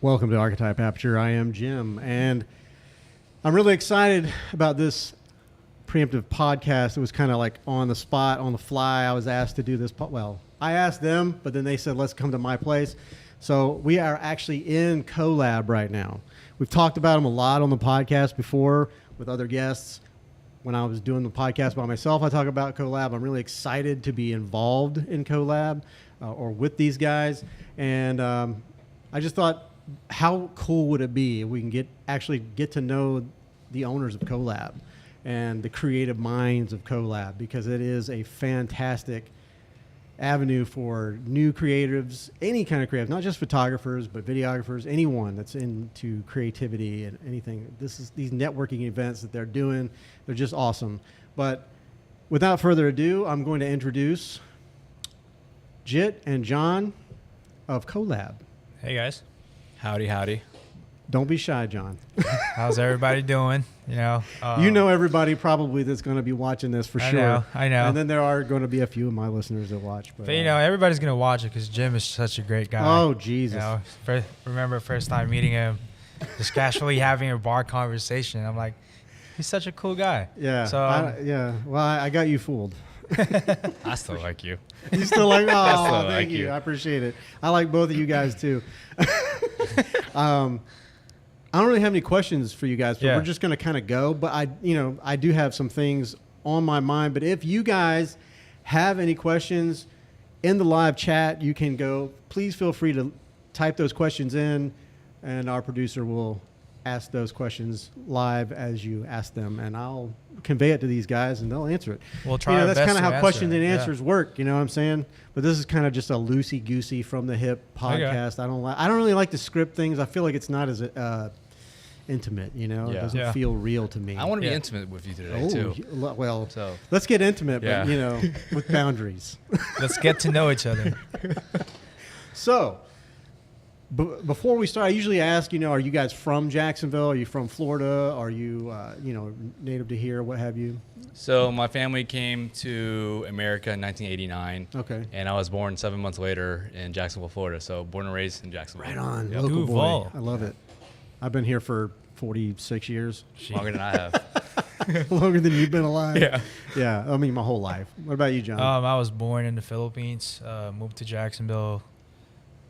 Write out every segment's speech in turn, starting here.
Welcome to Archetype Aperture. I am Jim, and I'm really excited about this preemptive podcast. It was kind of like on the spot, on the fly. I was asked to do this. Well, I asked them, but then they said, let's come to my place. So we are actually in Collab right now. We've talked about them a lot on the podcast before with other guests. When I was doing the podcast by myself, I talk about Collab. I'm really excited to be involved in Collab or with these guys. And I just thought, how cool would it be if we can actually get to know the owners of Collab and the creative minds of Collab, because it is a fantastic avenue for new creatives, any kind of creative, not just photographers, but videographers, anyone that's into creativity and anything. These networking events that they're doing, they're just awesome. But without further ado, I'm going to introduce Jit and John of Collab. Hey guys. Howdy. Don't be shy, John. How's everybody doing? You know everybody probably that's going to be watching this for sure. I know. And then there are going to be a few of my listeners that watch. But everybody's going to watch it because Jim is such a great guy. Oh, Jesus. Remember first time meeting him, just casually having a bar conversation. I'm like, he's such a cool guy. Yeah. So Well, I got you fooled. I still like you. You still like? Oh, thank you. I appreciate it. I like both of you guys too. I don't really have any questions for you guys, but we're just going to kind of go. But I do have some things on my mind. But if you guys have any questions in the live chat, you can go. Please feel free to type those questions in, and our producer will ask those questions live as you ask them, and I'll convey it to these guys, and they'll answer it. We'll try. That's kind of how questions and answers work. You know what I'm saying? But this is kind of just a loosey goosey from the hip podcast. Okay. I don't really like to script things. I feel like it's not as intimate. It doesn't feel real to me. I want to be intimate with you today too. Well, let's get intimate, but with boundaries. Let's get to know each other. So. Before we start, I usually ask, are you guys from Jacksonville? Are you from Florida? Are you, native to here? What have you? So my family came to America in 1989. Okay. And I was born 7 months later in Jacksonville, Florida. So born and raised in Jacksonville. Right on. Yep. Local boy. I love it. I've been here for 46 years. Longer than I have. Longer than you've been alive? Yeah. Yeah. I mean, my whole life. What about you, John? I was born in the Philippines, moved to Jacksonville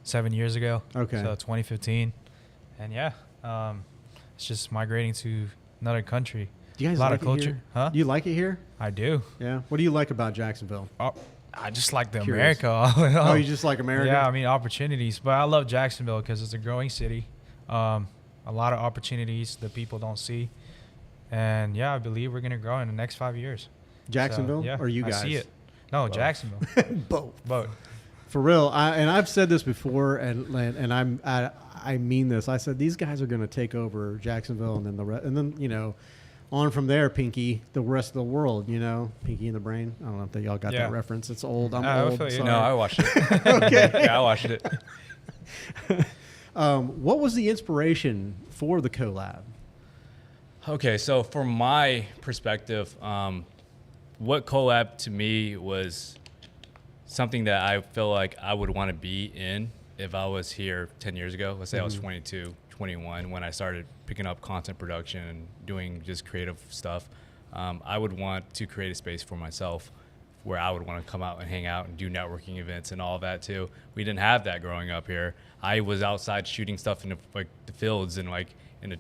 7 years ago. Okay. So 2015. And it's just migrating to another country. Do you guys a lot like of culture. Here? Huh? Do you like it here? I do. Yeah. What do you like about Jacksonville? I just like the Curious. America. Oh, you just like America? Yeah, I mean, opportunities. But I love Jacksonville because it's a growing city. A lot of opportunities that people don't see. And, I believe we're going to grow in the next 5 years. Jacksonville? So, or you guys? I see it. No, Both. Jacksonville. Both. For real, and I've said this before, and I mean this. I said these guys are going to take over Jacksonville, and then on from there, Pinky, the rest of the world. Pinky in the Brain. I don't know if y'all got that reference. It's old. I'm old. No, I watched it. Okay. Yeah, I watched it. What was the inspiration for the collab? Okay, so from my perspective, what Collab to me was something that I feel like I would want to be in if I was here 10 years ago. Let's say I was 22, 21 when I started picking up content production and doing just creative stuff. I would want to create a space for myself where I would want to come out and hang out and do networking events and all that too. We didn't have that growing up here. I was outside shooting stuff in the fields and in the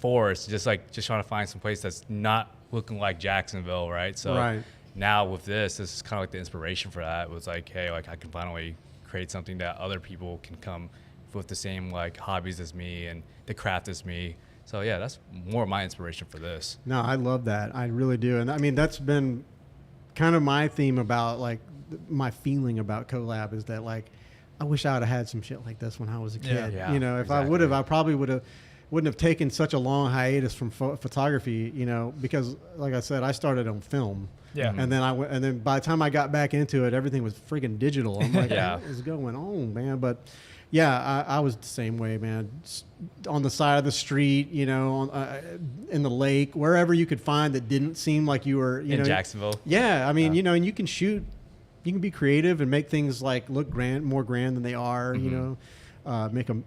forest, just trying to find some place that's not looking like Jacksonville, right? So. Right. Now with this is kind of like the inspiration for that. It was like, hey, I can finally create something that other people can come with the same hobbies as me and the craft as me. So yeah, that's more my inspiration for this. No, I love that. I really do. And I mean, that's been kind of my theme about my feeling about Collab is that I wish I would have had some shit like this when I was a kid. Yeah, if exactly. I would have, I probably wouldn't have taken such a long hiatus from photography, because like I said, I started on film. Yeah. And then by the time I got back into it, everything was freaking digital. I'm like, Yeah. what is going on, man? But yeah, I was the same way, man. On the side of the street, in the lake, wherever you could find that didn't seem like you were, in Jacksonville. Yeah. I mean, and you can shoot, you can be creative and make things look more grand than they are, make an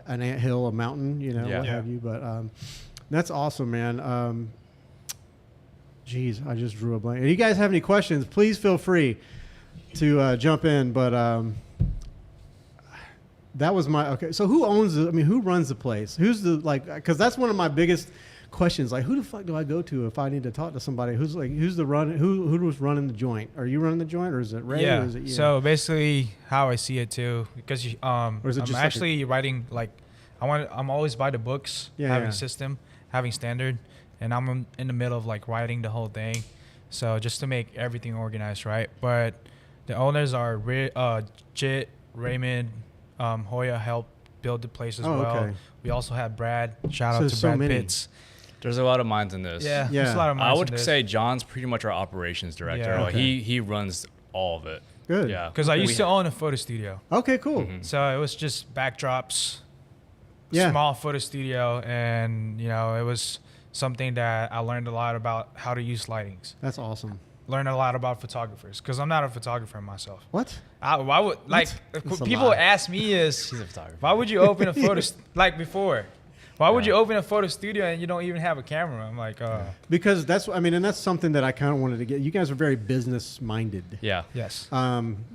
anthill a mountain, you know, Yeah. what have you. But that's awesome, man. Geez, I just drew a blank. If you guys have any questions, please feel free to jump in. But that was okay. So who owns who runs the place? Who's because that's one of my biggest questions. Like, who the fuck do I go to if I need to talk to somebody? Who's who's running the joint? Are you running the joint, or is it Ray? Yeah. Or is it you? So basically, how I see it too, because Or is it I'm just actually writing I'm always by the books, having system, having standard, and I'm in the middle of like writing the whole thing. So just to make everything organized, right? But the owners are Jit, Raymond, Hoya helped build the place as well. Okay. We also have Brad. Shout out to so Brad many. Pitts. There's a lot of minds in this. Yeah, Yeah. there's a lot of I minds would in this. say John's pretty much our operations director. Yeah. Like, Okay. he runs all of it. Good. Yeah. Because I We- used to own a photo studio. Okay, cool. Mhm. So it was just backdrops, Yeah. small photo studio, and it was something that I learned a lot about how to use lightings. That's awesome. Learned a lot about photographers because I'm not a photographer myself. What? Why would That's a people lie. ask me is He's a photographer. why would you open a photo like before? Why would you open a photo studio and you don't even have a camera? I'm like, Because and that's something that I kind of wanted to get. You guys are very business minded. Yeah. yes,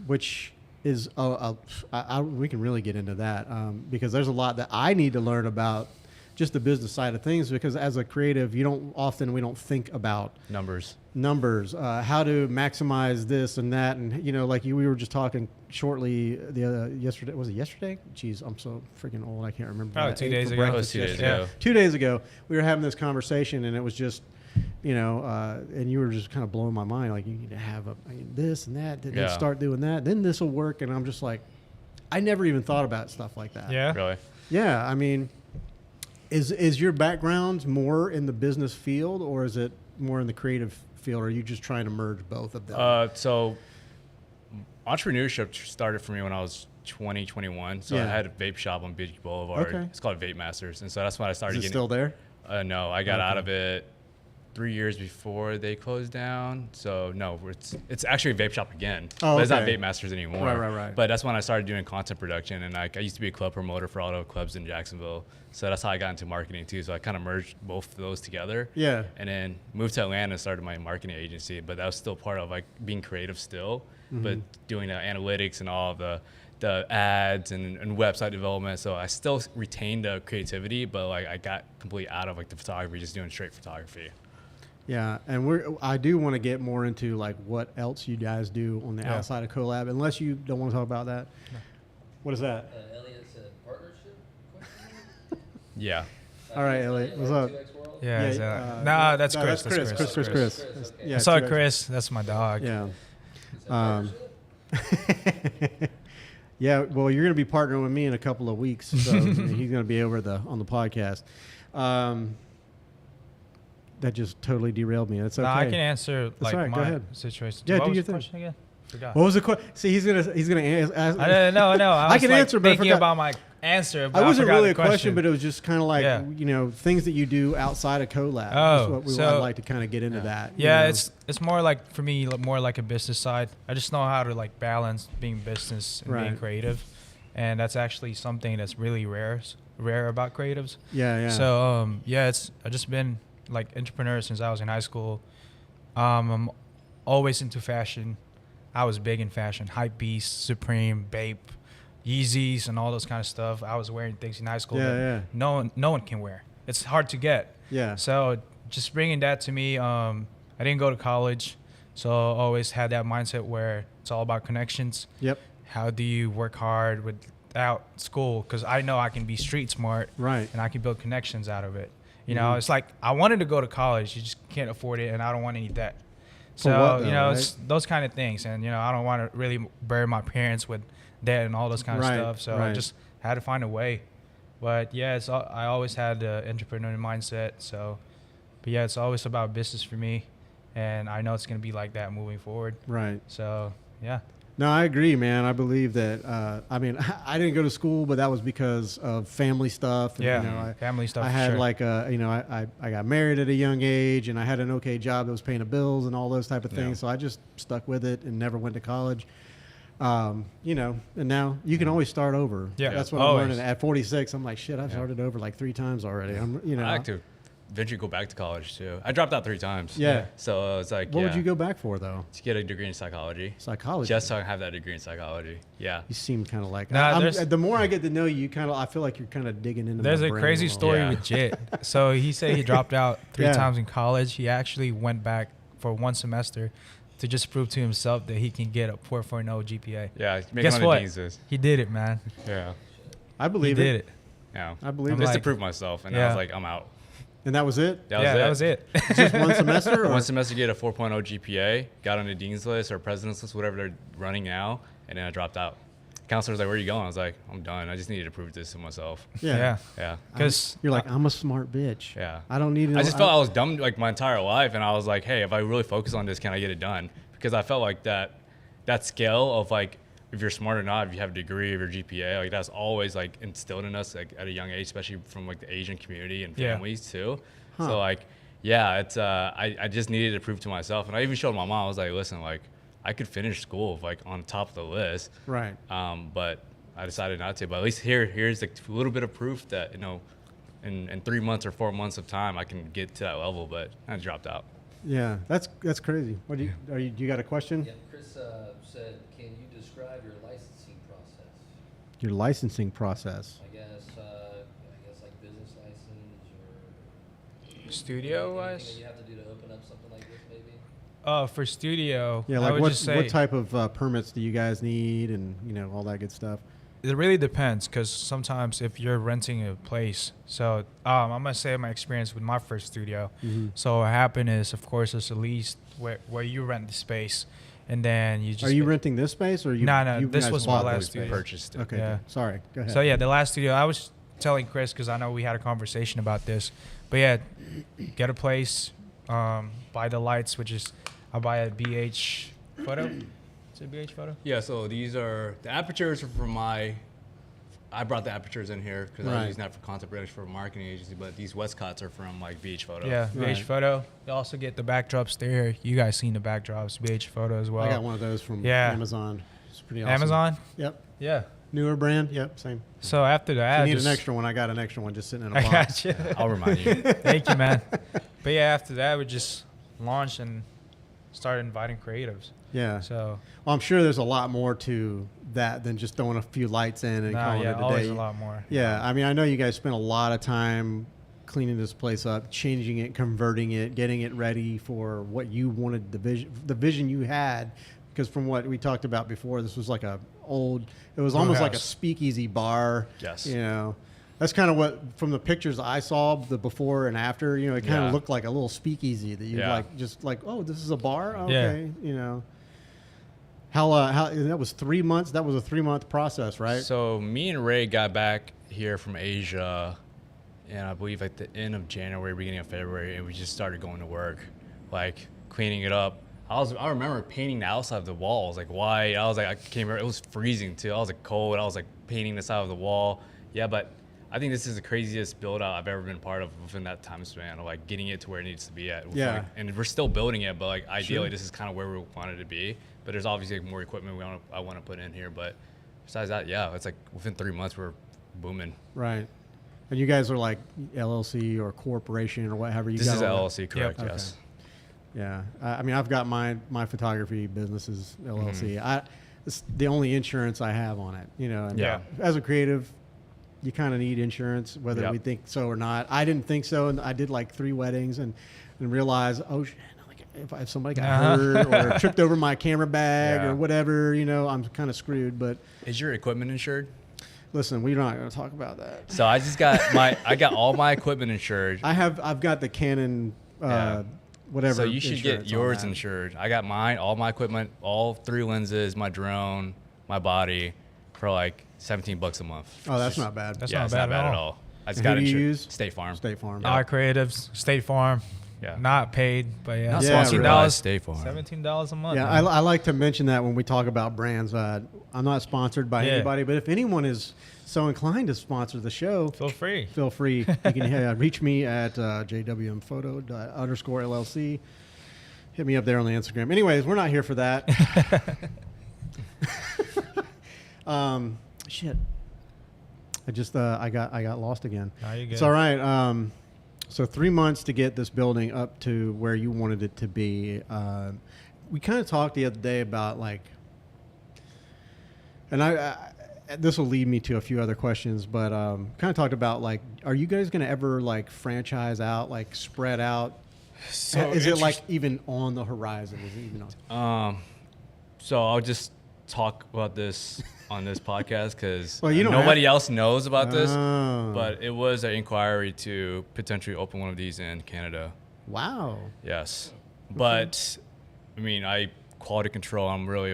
Which is we can really get into that because there's a lot that I need to learn about just the business side of things, because as a creative we don't think about Numbers. how to maximize this and that, and we were just talking shortly yesterday. Was it yesterday? Jeez, I'm so freaking old, I can't remember. Probably what I 2 ate days for ago. breakfast That was 2 days yesterday. ago. 2 days ago we were having this conversation, and it was just and you were just kind of blowing my mind, like, you need to have this and that, then Yeah. start doing that, then this will work. And I'm just like, I never even thought about stuff like that. yeah. Really? Yeah, I mean, is your background more in the business field, or is it more in the creative field, or are you just trying to merge both of them? So entrepreneurship started for me when I was 20, 21. So I Yeah. had a vape shop on Beach Boulevard. Okay. It's called Vape Masters. And so that's when I started Is it getting. still there? No, I got Okay. out of it 3 years before they closed down. So no, it's actually a vape shop again. Oh, but it's not okay. Vape Masters anymore. Right. But that's when I started doing content production, and I used to be a club promoter for all the clubs in Jacksonville. So that's how I got into marketing too. So I kind of merged both of those together. Yeah. And then moved to Atlanta and started my marketing agency. But that was still part of like being creative still, but doing the analytics and all of the ads and website development. So I still retained the creativity, but like I got completely out of like the photography, just doing straight photography. Yeah, and I do want to get more into like what else you guys do on the outside of Collab, unless you don't want to talk about that. No. What is that? Elliot's a partnership question? Yeah. All right, Elliot, what's up? Yeah, Yeah, nah, that's no, Chris. That's Chris. Okay. Yeah, Sorry, 2X. Chris. That's my dog. Yeah. Is that partnership? Yeah, well, you're going to be partnering with me in a couple of weeks, so he's going to be over on the podcast. That just totally derailed me. That's okay. Nah, I can answer all right, go my ahead. situation. Yeah, What do was your the thing. question again? Forgot. What was the question? See, he's gonna ask. I didn't know. No, I was can answer, but I thinking forgot. about my answer. But I wasn't forgot really the a question, but it was just kind of like Yeah. things that you do outside of Collab. Oh, That's what so- I'd like to kind of get into that. you Yeah, know? it's more like for me, more like a business side. I just know how to like balance being business and being Right. creative, and that's actually something that's really rare about creatives. yeah. So I've just been like entrepreneur since I was in high school. I'm always into fashion. I was big in fashion, Hypebeast, Supreme, Bape, Yeezys, and all those kind of stuff. I was wearing things in high school that no one can wear. It's hard to get. Yeah. So just bringing that to me, I didn't go to college, so I always had that mindset where it's all about connections. Yep. How do you work hard without school? Because I know I can be street smart, Right. and I can build connections out of it. You know, it's like I wanted to go to college, you just can't afford it, and I don't want any debt. For So what, though, it's those kind of things, and I don't want to really burden my parents with debt and all those kind of Right, stuff. So I right. just had to find a way. But yeah, I always had the entrepreneurial mindset. So, but yeah, it's always about business for me, and I know it's gonna be like that moving forward. Right. So yeah. No, I agree, man. I believe that. I didn't go to school, but that was because of family stuff. And, Yeah, family stuff. I for had sure. I got married at a young age, and I had an okay job that was paying the bills and all those type of things. Yeah. So I just stuck with it and never went to college. You know, and now you can always start over. Yeah. That's what I'm learning. At 46, I'm like, shit, I've started over like 3 times already. I like to eventually go back to college too. I dropped out 3 times. Yeah. So it's like, what would you go back for though? To get a degree in psychology. Psychology. Just so I have that degree in psychology. Yeah. You seem kind of like. The more I get to know you, I feel like you're kind of digging into. There's my a brain crazy little. story with Jit. So he said he dropped out 3 times in college. He actually went back for 1 semester to just prove to himself that he can get a 4.0 GPA. Yeah. Guess what? He did it, man. Yeah. I believe he did it. Yeah. I believe just it. to prove myself, and I was like, I'm out. And that was it? That was it. Just 1 semester? Or? 1 semester, get a 4.0 GPA, got on the dean's list or president's list, whatever they're running now, and then I dropped out. Counselor was like, where are you going? I was like, I'm done. I just needed to prove this to myself. Yeah. Because you're like, I'm a smart bitch. Yeah. I don't need. I just felt I was dumb like my entire life, and I was like, hey, if I really focus on this, can I get it done? Because I felt like that scale of like, if you're smart or not, if you have a degree, of your GPA, like that's always like instilled in us like at a young age, especially from like the Asian community and families too. So like, it's I just needed to prove to myself, and I even showed my mom. I was like, listen, like I could finish school like on top of the list, right? But I decided not to. But at least here's a little bit of proof that in 3 months or 4 months of time I can get to that level. But I dropped out. Yeah, that's crazy. What do you got a question? Yeah, Chris said, can you describe your licensing process? Your licensing process. I guess like business license or studio anything wise. that you have to do to open up something like this, maybe. For studio, yeah, like what type of permits do you guys need, and all that good stuff. It really depends, because sometimes if you're renting a place, so I'm gonna say my experience with my first studio. Mm-hmm. So what happened is, of course, there's a lease where you rent the space, and then you just. Are you renting this space, or you? No. This guys was bought my this last studio. Purchased it. Okay. Yeah. Sorry. Go ahead. So yeah, the last studio, I was telling Chris, because I know we had a conversation about this, but yeah, get a place, buy the lights, which is I buy a BH photo. Is it BH photo? Yeah, so these are the apertures are from I brought the apertures in here because I was using that for content production for a marketing agency, but these Westcotts are from like BH Photo. Yeah, BH Photo. You also get the backdrops there. You guys seen the backdrops, BH Photo as well. I got one of those from Amazon. It's pretty awesome. Amazon? Yep. Yeah. Newer brand. Yep. Same. So after that, if you need an extra one, I got an extra one just sitting in a box. I got you. I'll remind you. Thank you, man. But yeah, after that, we just launched and started inviting creatives. Yeah. So. Well, I'm sure there's a lot more to that than just throwing a few lights in and calling it a day. Always a lot more. Yeah. I mean, I know you guys spent a lot of time cleaning this place up, changing it, converting it, getting it ready for what you wanted, the vision you had. Because from what we talked about before, this was like it was almost like a speakeasy bar. Yes. That's kind of what, from the pictures I saw, the before and after, it kind of looked like a little speakeasy that you oh, this is a bar? Okay. How that was 3 months? That was a 3-month process, right? So me and Ray got back here from Asia, and I believe at the end of January, beginning of February, and we just started going to work, like cleaning it up. I remember painting the outside of the walls, like white. I was like, it was freezing too. I was like cold. I was like painting the side of the wall. Yeah, but I think this is the craziest build out I've ever been part of within that time span of like getting it to where it needs to be at. Yeah. And we're still building it, but like ideally this is kind of where we want it to be. But there's obviously more equipment I want to put in here. But besides that, it's like within 3 months we're booming. Right. And you guys are like LLC or corporation or whatever you got. This is LLC, correct? Yep. Yes. Okay. Yeah. I mean, I've got my photography business is LLC. Mm-hmm. It's the only insurance I have on it. And as a creative, you kind of need insurance, whether we think so or not. I didn't think so, and I did like 3 weddings and realized, oh shit, if somebody got hurt or tripped over my camera bag or whatever, I'm kind of screwed. But is your equipment insured? Listen, we're not going to talk about that. So I just got I got all my equipment insured. I've got the Canon whatever. So you should get yours insured. I got mine, all my equipment, all 3 lenses, my drone, my body, for like $17 a month. Oh, that's not bad. That's not bad at all. I just got insured. use? State Farm. State Farm. Our creatives, State Farm. Yeah. Not paid, but Not sponsored by State Farm. $17 a month. Yeah, I like to mention that when we talk about brands. I'm not sponsored by anybody, but if anyone is so inclined to sponsor the show, feel free. You can reach me at jwmphoto_LLC. Hit me up there on the Instagram. Anyways, we're not here for that. Shit. I just I got lost again. No, you're good. It's all right. So 3 months to get this building up to where you wanted it to be. We kind of talked the other day about like, and I this will lead me to a few other questions, but kind of talked about like, are you guys going to ever like franchise out, like spread out? So is it like even on the horizon? Is it even on? So I'll just talk about this on this podcast because Well, you don't nobody else knows about this. Oh. But it was an inquiry to potentially open one of these in Canada. Wow. Yes, but I mean, quality control. I'm really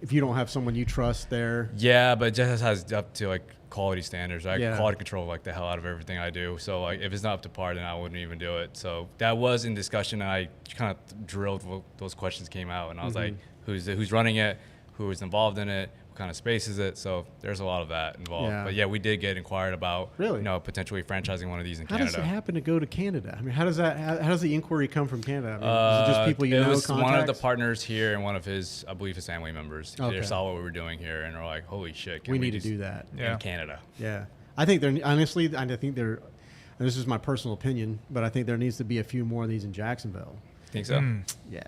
If you don't have someone you trust there. yeah, but it just has up to like quality standards. I Yeah. quality control like the hell out of everything I do. So like if it's not up to par, then I wouldn't even do it. So that was in discussion. And I kind of drilled what those questions came out, and I was like, who's running it, who is involved in it, what kind of space is it? So there's a lot of that involved. Yeah. But yeah, we did get inquired about Really? Potentially franchising one of these in How Canada. does it happen to go to Canada? I mean, how does the inquiry come from Canada? I mean, is it just people you it know? was one of the contacts? partners here and one of his, I believe, his family members. Okay. They saw what we were doing here and were like, "Holy shit, can We we need to just do that. Yeah. in Canada?" Yeah, I think there. Honestly, I think there. And this is my personal opinion, but I think there needs to be a few more of these in Jacksonville. Think so? Yeah.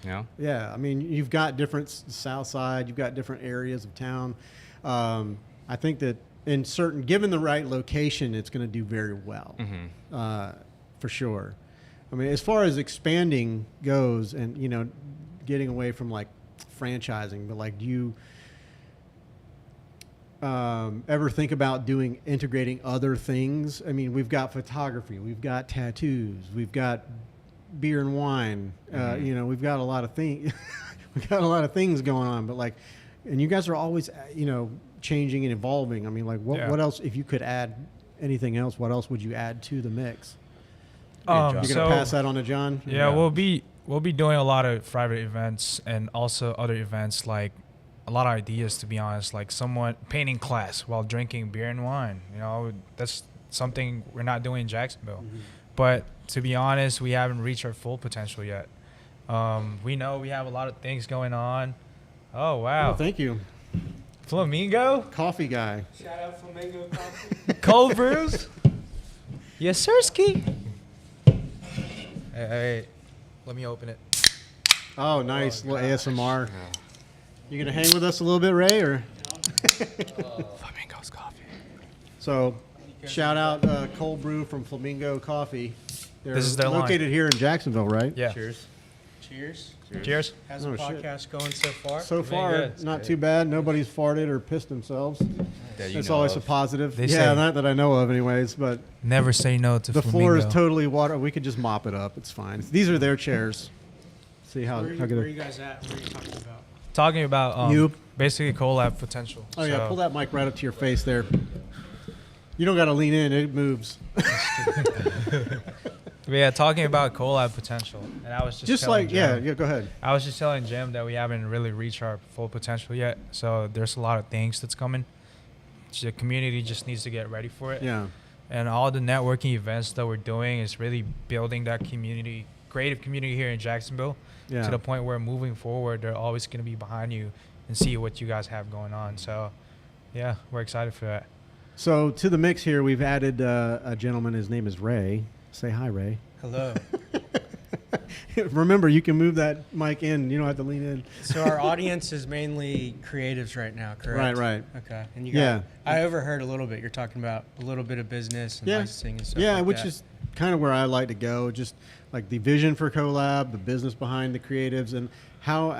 Yeah. Yeah, I mean, you've got different south side, you've got different areas of town. I think that given the right location, it's going to do very well, for sure. I mean, as far as expanding goes, and getting away from like franchising, but like, do you ever think about integrating other things? I mean, we've got photography, we've got tattoos, we've got beer and wine. We've got a lot of things. We've got a lot of things going on, but like, and you guys are always, changing and evolving. I mean, like, what else? If you could add anything else, what else would you add to the mix? You're gonna pass that on to John. Yeah, we'll be doing a lot of private events and also other events, like a lot of ideas, to be honest, like someone painting class while drinking beer and wine. That's something we're not doing in Jacksonville. But to be honest, we haven't reached our full potential yet. We know we have a lot of things going on. Oh, wow. Oh, thank you, Flamingo? coffee guy. Shout out Flamingo Coffee. Cold brews? Yes, sirski. Hey, let me open it. Oh, nice little ASMR. You gonna hang with us a little bit, Ray, or? Flamingo's coffee. So, shout out Cold Brew from Flamingo Coffee. They're This is their line. located here in Jacksonville, right? Yeah. Cheers. Cheers. How's the Oh, shit. podcast going so far? So far, good. not too bad. Nobody's farted or pissed themselves. That you That's know always a of. positive. They Yeah, say- not that I know of, anyways. But Never say no to the Flamingo. floor is totally water. We could just mop it up. It's fine. These are their chairs. See how Where are good. you guys at? What are you talking about? Talking about You. basically collab potential. Oh yeah, So- pull that mic right up to your face there. You don't got to lean in; it moves. But yeah, talking about collab potential, and I was just telling Jim, Go ahead. I was just telling Jim that we haven't really reached our full potential yet. So there's a lot of things that's coming. The community just needs to get ready for it. Yeah, And all the networking events that we're doing is really building that community, creative community here in Jacksonville, yeah. to the point where moving forward, they're always going to be behind you and see what you guys have going on. So, yeah, we're excited for that. So to the mix here, we've added a gentleman. His name is Ray. Say hi, Ray. Hello. Remember, you can move that mic in. You don't have to lean in. So our audience is mainly creatives right now, correct? Right. Okay. And you Yeah. I overheard a little bit. You're talking about a little bit of business and Yeah. licensing and stuff Yeah, like which that. is kind of where I like to go. Just like the vision for Collab, the business behind the creatives, and how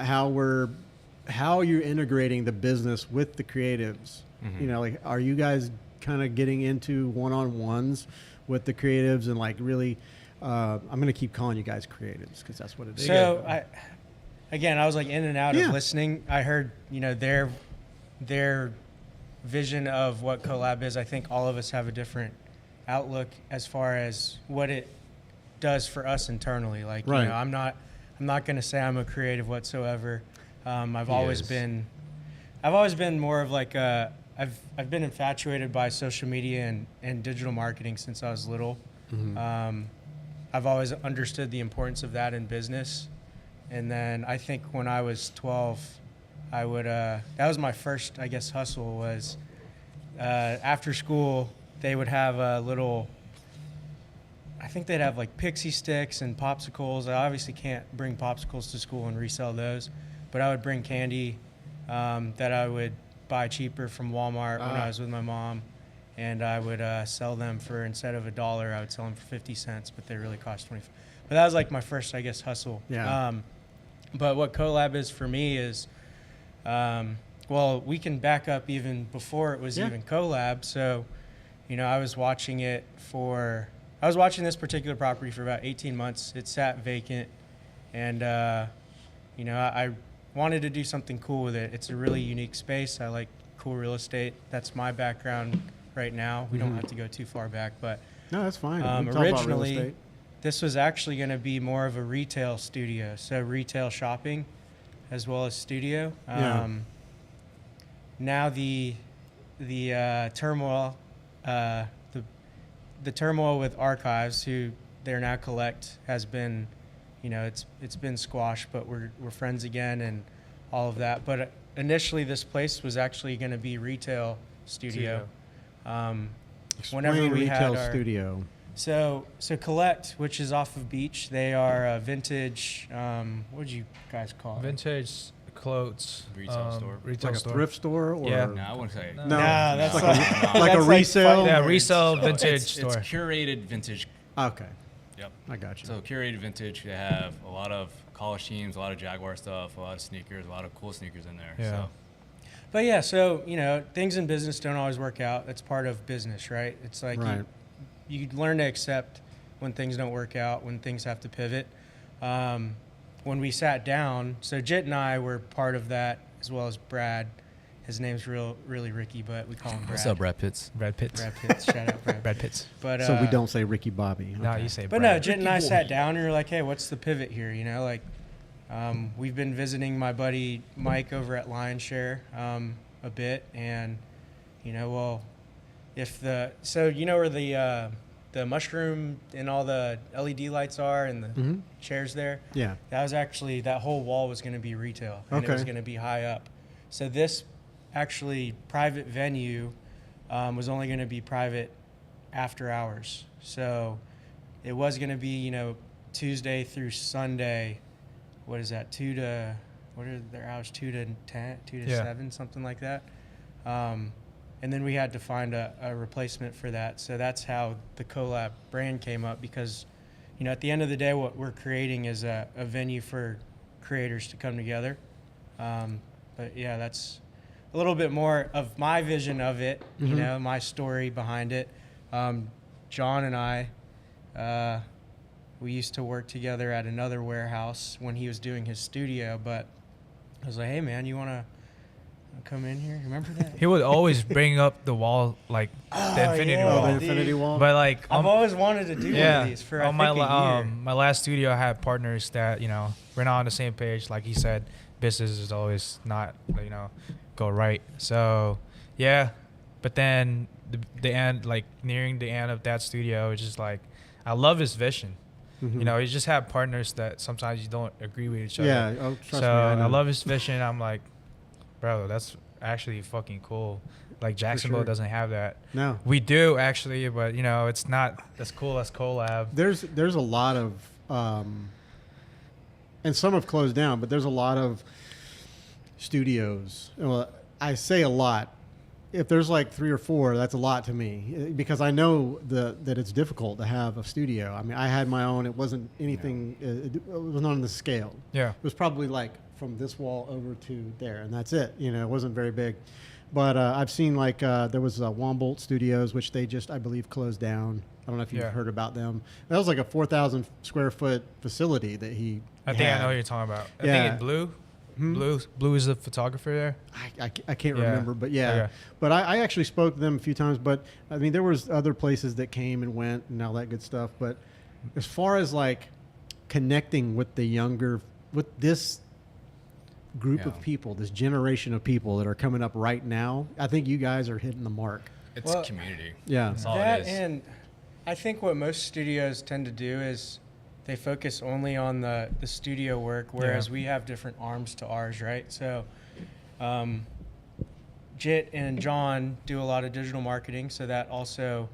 you're integrating the business with the creatives. Like, are you guys kind of getting into one-on-ones with the creatives and like really? I'm going to keep calling you guys creatives because that's what it is. So I was like in and out Yeah. of listening. I heard, their vision of what Collab is. I think all of us have a different outlook as far as what it does for us internally. Like, Right. I'm not going to say I'm a creative whatsoever. I've always been more of like I've been infatuated by social media and digital marketing since I was little. I've always understood the importance of that in business. And then I think when I was 12, I would that was my first, I guess, hustle was after school they would have a little, I think they'd have like pixie sticks and popsicles. I obviously can't bring popsicles to school and resell those, but I would bring candy that I would buy cheaper from Walmart when I was with my mom, and I would sell them for, instead of $1, I would sell them for 50 cents, but they really cost 25. But that was like my first, I guess, hustle. Yeah. But what Collab is for me is, well, we can back up even before it was even Collab. So, you know, I was watching this particular property for about 18 months. It sat vacant, and, you know, I wanted to do something cool with it. It's a really unique space. I like cool real estate. That's my background right now. We don't have to go too far back, but No, that's fine. We can talk about real originally, estate. this was actually going to be more of a retail studio, so retail shopping as well as studio. Yeah. Now the turmoil, the turmoil with archives, who they're now Collect, has been, you know, it's been squashed, but we're friends again and all of that. But initially, this place was actually going to be retail studio. Whenever we had retail our studio. So Collect, which is off of Beach, they are a vintage. What do you guys call it? Vintage clothes. Retail store. Retail Like a store. thrift store, or Yeah. No, I wouldn't say. No, that's like like, a that's resale? fighting Yeah, words. resale vintage It's store. curated vintage. Okay, Yep. I got you. So curated vintage. They have a lot of college teams, a lot of Jaguar stuff, a lot of sneakers, a lot of cool sneakers in there. Yeah. So. But yeah, so you know, things in business don't always work out. That's part of business, right? It's like Right. you learn to accept when things don't work out, when things have to pivot. When we sat down, so Jit and I were part of that, as well as Brad. His name's really Ricky, but we call him Brad. What's up, Brad Pitts? Brad Pitts. Brad Pitts. Shout out Brad. Brad Pitts. But So we don't say Ricky Bobby. No, Okay. you say But Brad. no, Jit and I sat down and we were like, hey, what's the pivot here? You know, like we've been visiting my buddy Mike over at Lion Share a bit, and you know, well, so you know where the mushroom and all the LED lights are and the chairs there? Yeah. That was actually, that whole wall was going to be retail, and it was Okay. going to be high up. So this actually private venue was only going to be private after hours. So it was going to be, you know, Tuesday through Sunday. What is that? What are their hours? 2 to 10, 2 to Yeah. 7, something like that. And then we had to find a replacement for that. So that's how the Collab brand came up, because, you know, at the end of the day, what we're creating is a venue for creators to come together. But yeah, that's a little bit more of my vision of it, you know, my story behind it. John and I, we used to work together at another warehouse when he was doing his studio, but I was like, hey man, you want to come in here? Remember that? He would always bring up the wall, like the infinity yeah. wall. Oh, the dude. infinity wall. But like, I've always wanted to do one of these for, I on think, my a year. my last studio, I had partners that, you know, we're not on the same page. Like he said, business is always not, you know, go right. So yeah, but then the end, like nearing the end of that studio, it's just like, I love his vision. You know, you just have partners that sometimes you don't agree with each other. Yeah. Oh, trust So me. I know. love his vision. I'm like, bro, that's actually fucking cool. Like Jacksonville sure. doesn't have that. No. We do actually, but you know, it's not as cool as Collab. There's a lot of, and some have closed down, but there's a lot of studios. Well, I say a lot. If there's like 3 or 4, that's a lot to me, because I know that it's difficult to have a studio. I mean, I had my own. It wasn't anything. It was not on the scale. Yeah. It was probably like from this wall over to there, and that's it. You know, it wasn't very big. But I've seen like there was Wombolt Studios, which they just, I believe, closed down. I don't know if you've heard about them. That was like a 4,000 square foot facility that he I think I had. know what you're talking about. I Yeah. think it's Blue. Blue is the photographer there. I can't Yeah. remember, but yeah. Okay. But I actually spoke to them a few times. But I mean, there was other places that came and went and all that good stuff. But as far as like connecting with the younger, with this group of people, this generation of people that are coming up right now, I think you guys are hitting the mark. It's Well, community. Yeah. That's all That, it is. and I think what most studios tend to do is they focus only on the studio work, whereas we have different arms to ours, right? So Jit and John do a lot of digital marketing, so that also,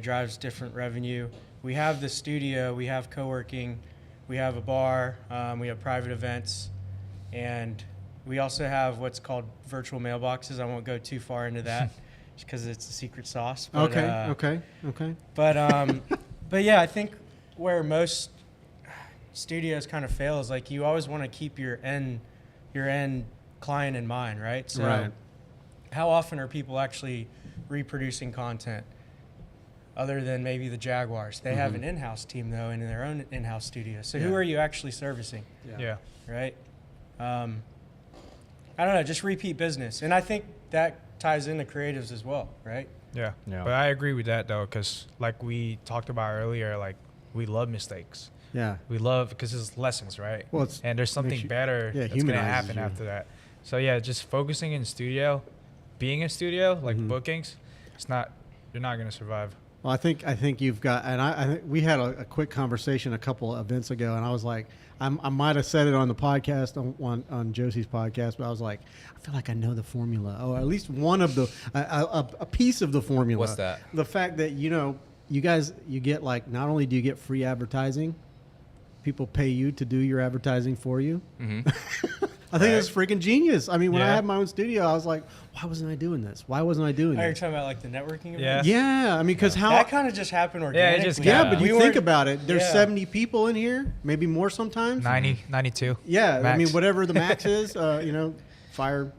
drives different revenue. We have the studio, we have co-working, we have a bar, we have private events, and we also have what's called virtual mailboxes. I won't go too far into that just because it's a secret sauce. But, Okay. But yeah, I think where most studios kind of fail is like you always want to keep your end client in mind, right? So Right. How often are people actually reproducing content other than maybe the Jaguars? They have an in-house team though, in their own in-house studio. So who are you actually servicing? Yeah. Right? I don't know, just repeat business. And I think that ties into creatives as well, right? Yeah. Yeah. But I agree with that though, because like we talked about earlier, like we love mistakes. Yeah. We love because it's lessons, right? Well, it's and there's something better that's gonna humanizes happen you. after that. So yeah, just focusing in studio, being in studio, like bookings, you're not gonna survive. Well, I think you've got, and I think we had a quick conversation a couple of events ago, and I was like, I might have said it on the podcast on Josie's podcast, but I was like, I feel like I know the formula, or at least one of the a piece of the formula. What's that? The fact that you guys get like, not only do you get free advertising, people pay you to do your advertising for you. Mm-hmm. I think it's freaking genius. I mean, when I Yeah. had my own studio, I was like, why wasn't I doing this? Why wasn't I doing Oh, you're this? talking about like the networking Yeah. events? Yeah, I mean, because how That kind of just happened Yeah, organically. it just Yeah, Yeah. but We you think weren't- about it. There's yeah. 70 people in here, maybe more sometimes. 90, 92. Yeah, I max. mean, whatever the max is, fire,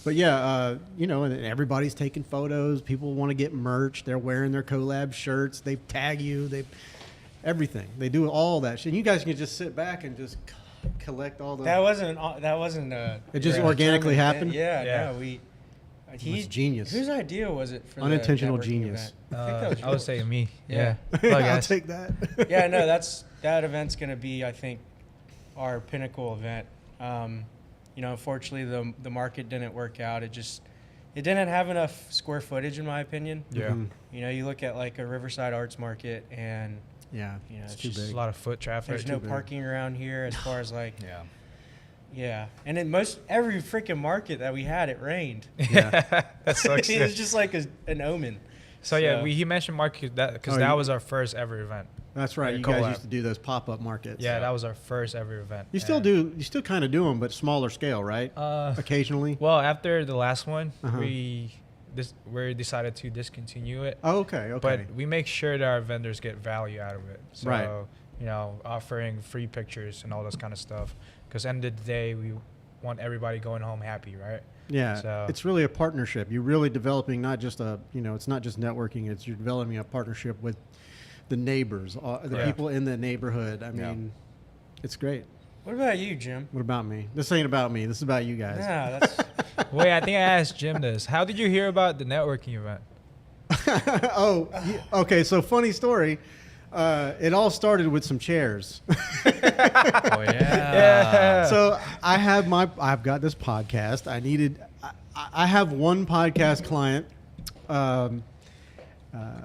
But yeah, and everybody's taking photos. People want to get merch. They're wearing their Collab shirts. They tag you. Everything. They do all that shit. And you guys can just sit back and just collect all the. That wasn't. It just organically happened? Yeah. Yeah. No, was genius. Whose idea was it for Unintentional the networking genius. event? I think that was I would yours. say me. Yeah. Yeah. Look, I'll guys. take that. Yeah, no, that event's going to be, I think, our pinnacle event. Unfortunately, the market didn't work out. It didn't have enough square footage, in my opinion. Yeah. Mhm. You look at like a Riverside Arts Market, and Yeah, it's too just There's big. a lot of foot traffic. there's no big. parking around here as far as like Yeah. yeah. And in every freaking market that we had, it rained. Yeah. That sucks. It was just like an omen. So yeah, he mentioned market because Oh, that you- was our first ever event. That's right. Yeah, You guys Collab. used to do those pop-up markets. Yeah, that was our first ever event. You still And, do. You still kind of do them, but smaller scale, right? Occasionally. Well, after the last one, Uh-huh. we decided to discontinue it. Oh, okay. Okay. But we make sure that our vendors get value out of it. So, Right. offering free pictures and all this kind of stuff. Because end of the day, we want everybody going home happy, right? Yeah, So- it's really a partnership. You're really developing not just it's not just networking. It's you're developing a partnership with the neighbors, the Yeah. people in the neighborhood. I Yeah. mean, it's great. What about you, Jim? What about me? This ain't about me. This is about you guys. Yeah, that's Wait, I think I asked Jim this. How did you hear about the networking event? Okay. So funny story. It all started with some chairs. Oh yeah. So I've got this podcast. I have one podcast client.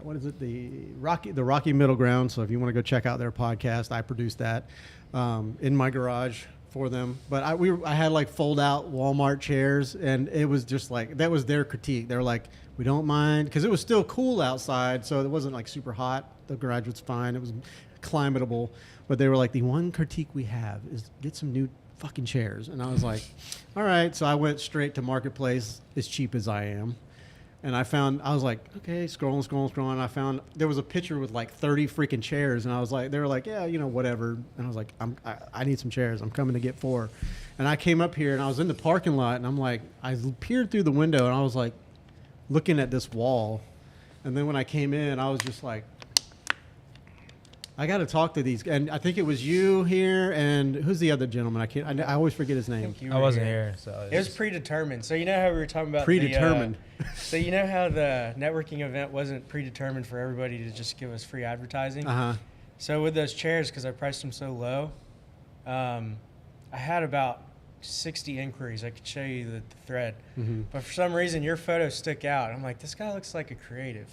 What is it? The Rocky Middle Ground. So if you want to go check out their podcast, I produced that in my garage for them. But I had like fold out Walmart chairs, and it was just like, that was their critique. They were like, we don't mind, because it was still cool outside, so it wasn't like super hot. The garage was fine. It was climatable. But they were like, the one critique we have is get some new fucking chairs. And I was like, all right. So I went straight to Marketplace, as cheap as I am. And I was like, okay, scrolling. I found there was a picture with like 30 freaking chairs. And I was like, they were like, yeah, whatever. And I was like, I need some chairs. I'm coming to get 4. And I came up here and I was in the parking lot, and I'm like, I peered through the window and I was like looking at this wall. And then when I came in, I was just like, I got to talk to these. And I think it was you here, and who's the other gentleman? I always forget his name. you I were wasn't here, so It was predetermined. So you know how we were talking about Predetermined. So you know how the networking event wasn't predetermined for everybody to just give us free advertising. Uh-huh. So with those chairs, because I priced them so low, I had about 60 inquiries. I could show you the thread, but for some reason your photo stuck out. I'm like, this guy looks like a creative.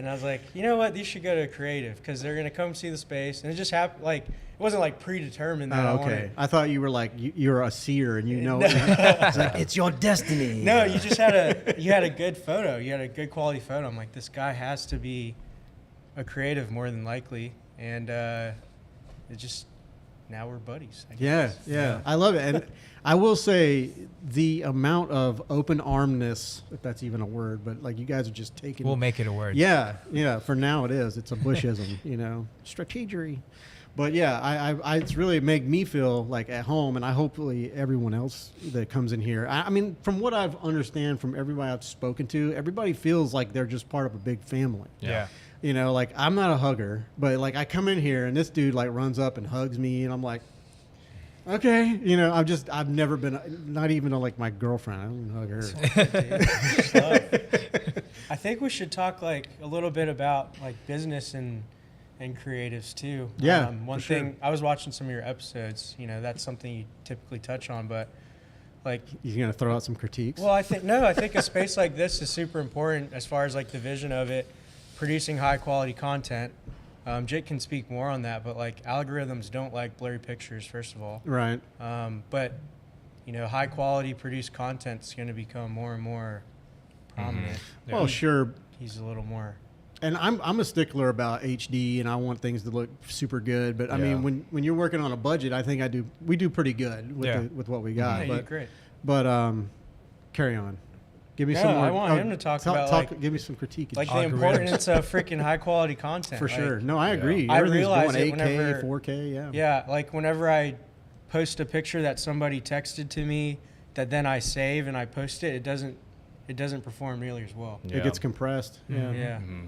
And I was like, you know what? These should go to a creative because they're going to come see the space. And it just happened. Like, it wasn't like predetermined that I wanted. I thought you were like, you're a seer and you know. It's like, it's your destiny. No, you just had a good photo. You had a good quality photo. I'm like, this guy has to be a creative more than likely. And it just, now we're buddies. I guess. Yeah. I love it. And I will say the amount of open armedness, if that's even a word, but like you guys are just taking. We'll make it a word. Yeah. For now it is. It's a Bushism, strategery. But yeah, I it's really made me feel like at home, and I hopefully everyone else that comes in here. I mean, from what I've understand from everybody I've spoken to, everybody feels like they're just part of a big family. Yeah. Like I'm not a hugger, but like I come in here and this dude like runs up and hugs me, and I'm like, okay, I've never been, not even like my girlfriend. I don't even hug her. I think we should talk like a little bit about like business and creatives too. Yeah. One thing, I was watching some of your episodes, that's something you typically touch on, but like. You're going to throw out some critiques? Well, I think a space like this is super important as far as like the vision of it, producing high quality content. Jake can speak more on that, but like algorithms don't like blurry pictures, first of all. Right. But high quality produced content is going to become more and more prominent. Mm-hmm. Well, sure. He's a little more. And I'm a stickler about HD, and I want things to look super good. But I mean, when you're working on a budget, I think we do pretty good with what we got. Yeah, but, you're great. But carry on. Give me some more. I want him to talk about give me some critique. Like the importance of freaking high quality content. For sure. No, I agree. I Everything's realize going it 8K, whenever 4K. Yeah. Yeah, like whenever I post a picture that somebody texted to me that then I save and I post it, it doesn't perform nearly as well. It gets compressed. Yeah. Yeah. Mm-hmm.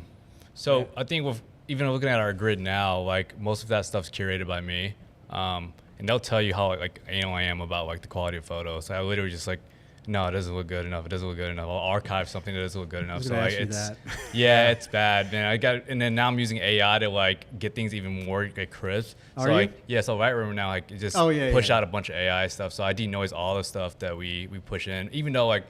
So I think with even looking at our grid now, like most of that stuff's curated by me, and they'll tell you how like anal I am about like the quality of photos. So I literally just like, no, it doesn't look good enough. It doesn't look good enough. I'll archive something that doesn't look good enough. So like it's it's bad, man. And then now I'm using AI to like get things even more like crisp. Are so you? like so Lightroom now like it just push out a bunch of AI stuff. So I denoise all the stuff that we push in, even though like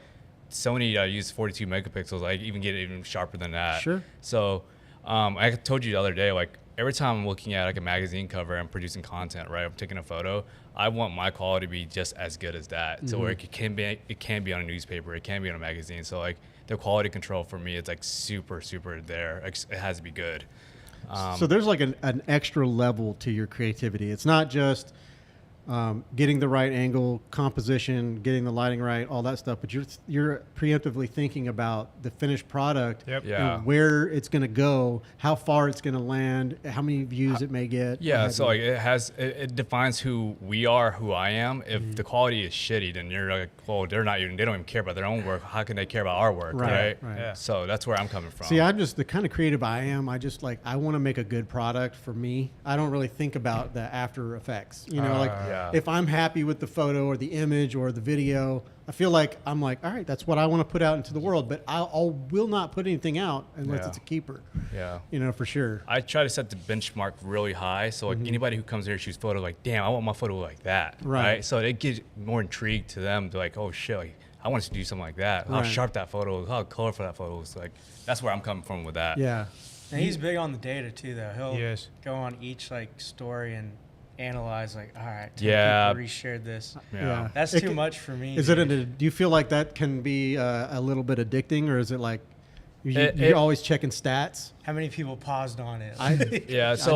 Sony use 42 megapixels. I even get it even sharper than that. Sure. So I told you the other day, like every time I'm looking at like a magazine cover and producing content, right? I'm taking a photo. I want my quality to be just as good as that. Mm-hmm. So where it can be on a newspaper, it can be on a magazine. So like the quality control for me, it's like super there. It has to be good. So there's like an extra level to your creativity. It's not just getting the right angle, composition, getting the lighting right, all that stuff. But you're preemptively thinking about the finished product, and where it's going to go, how far it's going to land, how many views it may get. Yeah, so like it defines who we are, who I am. If the quality is shitty, then you're like, well, they don't even care about their own work. How can they care about our work, right? Yeah. So that's where I'm coming from. See, I'm just the kind of creative I am. I just like I want to make a good product for me. I don't really think about the after effects. If I'm happy with the photo or the image or the video, I feel like I'm like, all right, that's what I want to put out into the world. But I will not put anything out unless it's a keeper. Yeah. For sure. I try to set the benchmark really high. So like anybody who comes here shoots photos, like, damn, I want my photo like that. Right. So it gives more intrigue to them to like, oh shit, like, I want to do something like that. How sharp that photo, how colorful that photo is. Like, that's where I'm coming from with that. Yeah. And he's big on the data too, though. He'll go on each like story and analyze like, all right, people reshared this. Yeah. That's too much for me. Do you feel like that can be a little bit addicting, or is it like you're always checking stats? How many people paused on it? So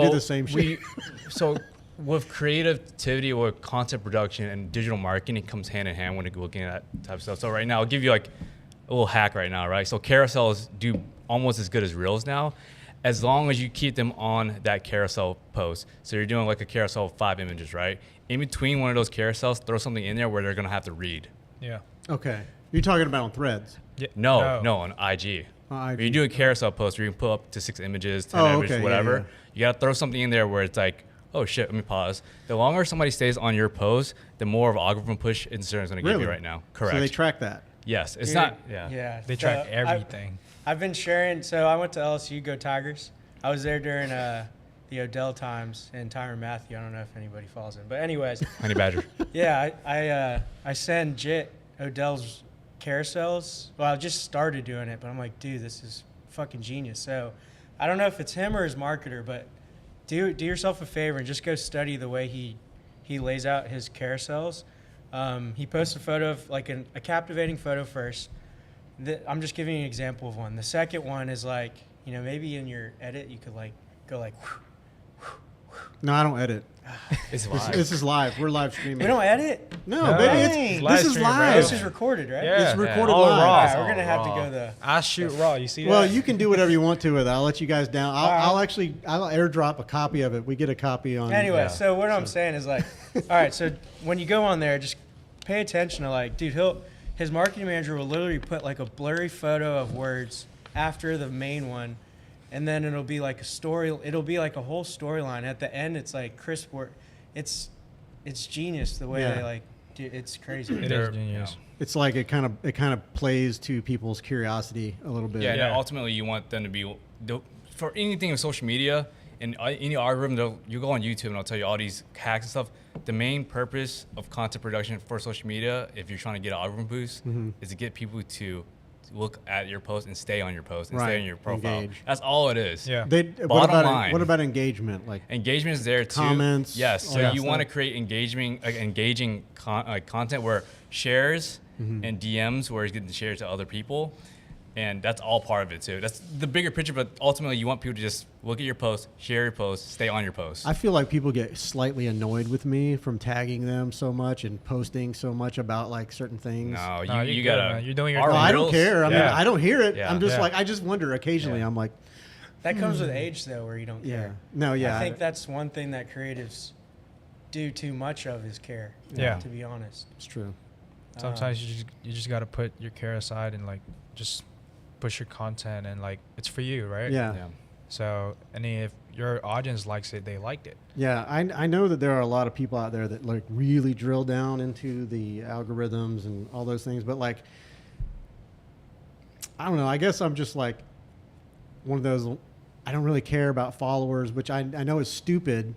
I do the same shit. So with creativity, with content production and digital marketing, it comes hand in hand when you're looking at that type of stuff. So right now, I'll give you like a little hack right now, right? So carousels do almost as good as reels now, as long as you keep them on that carousel post. So you're doing like a carousel of 5 images, right? In between one of those carousels, throw something in there where they're gonna have to read. Yeah. Okay. You're talking about on Threads? Yeah. No, on IG. When you do a carousel post where you can pull up to 6 images, 10 images, whatever, you gotta throw something in there where it's like, oh shit, let me pause. The longer somebody stays on your post, the more of an algorithm push Instagram is gonna give you right now. Correct. So they track that? Yes. It's not, Yeah. They track everything. I've been sharing. So I went to LSU, go Tigers. I was there during the Odell times and Tyrann Mathieu. I don't know if anybody follows him, but anyways. Honey Badger. Yeah, I send Jit Odell's carousels. Well, I just started doing it, but I'm like, dude, this is fucking genius. So I don't know if it's him or his marketer, but do yourself a favor and just go study the way he lays out his carousels. He posts a photo of like a captivating photo first. I'm just giving you an example of one. The second one is like, you know, maybe in your edit you could like go like. No, I don't edit. It's live. This is live. We're live streaming. We don't edit. No, No. baby, Dang. this is Stream, live. bro. This is recorded, right? Yeah. It's recorded All live. raw. All It's right, we're gonna have to raw. go the. I shoot raw. You see that? Well, you can do whatever you want to with it. I'll let you guys down. I'll Alright. I'll airdrop a copy of it. We get a copy on. Anyway, Yeah. so what I'm saying is like, all right, so when you go on there, just pay attention to like, dude, his marketing manager will literally put like a blurry photo of words after the main one, and then it'll be like a story. It'll be like a whole storyline. At the end, it's like crisp word. It's genius the way Yeah. they like. Dude, it's crazy. It is genius. It's like it kind of plays to people's curiosity a little bit. Yeah, and Yeah. ultimately you want them to be for anything in social media and any algorithm. You go on YouTube and I'll tell you all these hacks and stuff. The main purpose of content production for social media, if you're trying to get an algorithm boost, is to get people to look at your post and stay on your post and Right. stay on your profile. Engage. That's all it is. Yeah. What Bottom about line. what about engagement? Like Engagement is there too. Comments, Yes. all So that you want to stuff. create engaging content where shares and DMs where it's getting shared to other people. And that's all part of it too. That's the bigger picture, but ultimately you want people to just look at your post, share your post, stay on your post. I feel like people get slightly annoyed with me from tagging them so much and posting so much about like certain things. No, No, you you're gotta. good, man. You're doing your our thing. Well, I don't reels- care. I mean, Yeah. I don't hear it. Yeah. I'm just Yeah. like, I just wonder occasionally. Yeah. I'm like, That comes with age, though, where you don't yeah, care. no, yeah. I think that's one thing that creatives do too much of is care. Yeah. To be honest. it's true. Sometimes you just got to put your care aside and like just push your content and like it's for you, right? Yeah. Yeah. So if your audience likes it, they liked it. Yeah, I know that there are a lot of people out there that like really drill down into the algorithms and all those things, but like, I don't know. I guess I'm just like one of those. I don't really care about followers, which I know is stupid,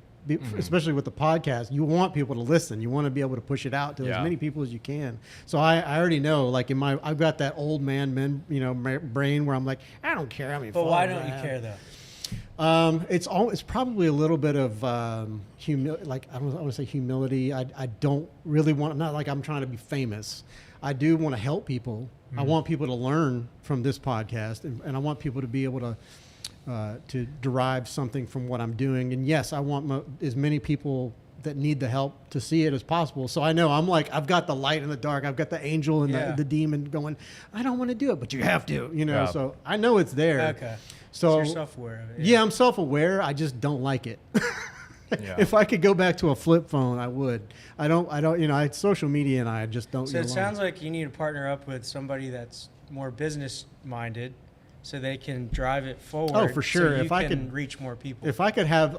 especially with the podcast. You want people to listen. You want to be able to push it out to Yeah. as many people as you can. So I already know, like I've got that old man, brain where I'm like, I don't care how many. But why followers don't I you have. care though? It's probably a little bit of like I want to say humility. I don't really want. Not like I'm trying to be famous. I do want to help people. I want people to learn from this podcast, and I want people to be able to derive something from what I'm doing. And yes, I want as many people that need the help to see it as possible. So I know I'm like, I've got the light in the dark. I've got the angel and Yeah. the demon going, I don't want to do it, but you have to, Yeah. so I know it's there. Okay. So you're self-aware of it. yeah, I'm self-aware. I just don't like it. Yeah. If I could go back to a flip phone, I would. I don't, social media and I just don't So get it along. sounds like you need to partner up with somebody that's more business-minded, so they can drive it forward. Oh, for sure. So you If I can could- reach more people. If I could have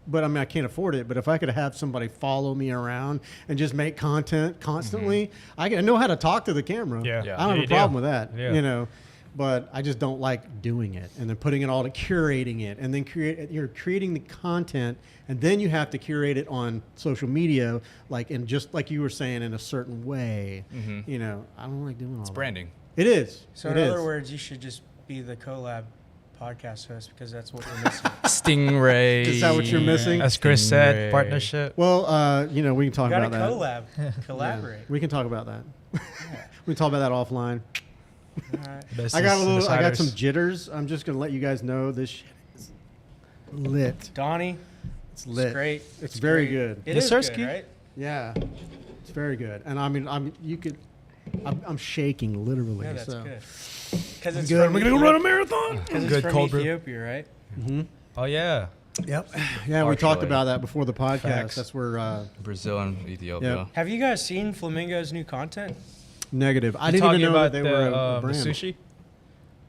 but I mean, I can't afford it. But if I could have somebody follow me around and just make content constantly, I know how to talk to the camera. Yeah. Yeah. I don't have You a do. problem with that. Yeah. But I just don't like doing it and then putting it all to curating it and then you're creating the content and then you have to curate it on social media, and just like you were saying, in a certain way. I don't like doing all It's that. branding. It is. so It in is. other words, you should just be the Collab podcast host because that's what we're missing. Stingray. Is that what you're missing? As Chris said, Stingray. partnership. Well, we can talk Got to about that. collab, collaborate. Yeah, we can talk about that. We can talk about that offline. All right. I got some Insiders. jitters. I'm just gonna let you guys know this shit is lit. Donnie, It's lit. it's great. It's very great. good. It Yes, is sir, good, Ski. right? Yeah, it's very good. And I mean, I'm shaking literally. Yeah, that's so. good. Because it's Good. from I'm gonna go run a Ethiopia- marathon. 'cause it's Good from cold brew. Ethiopia, right? Oh yeah. Yep. Yeah, we talked Partially. about that before the podcast. Facts. That's where Brazil and Ethiopia. Yeah. Have you guys seen Flamingo's new content? negative. I You didn't even talking know about that they were a the brand. sushi.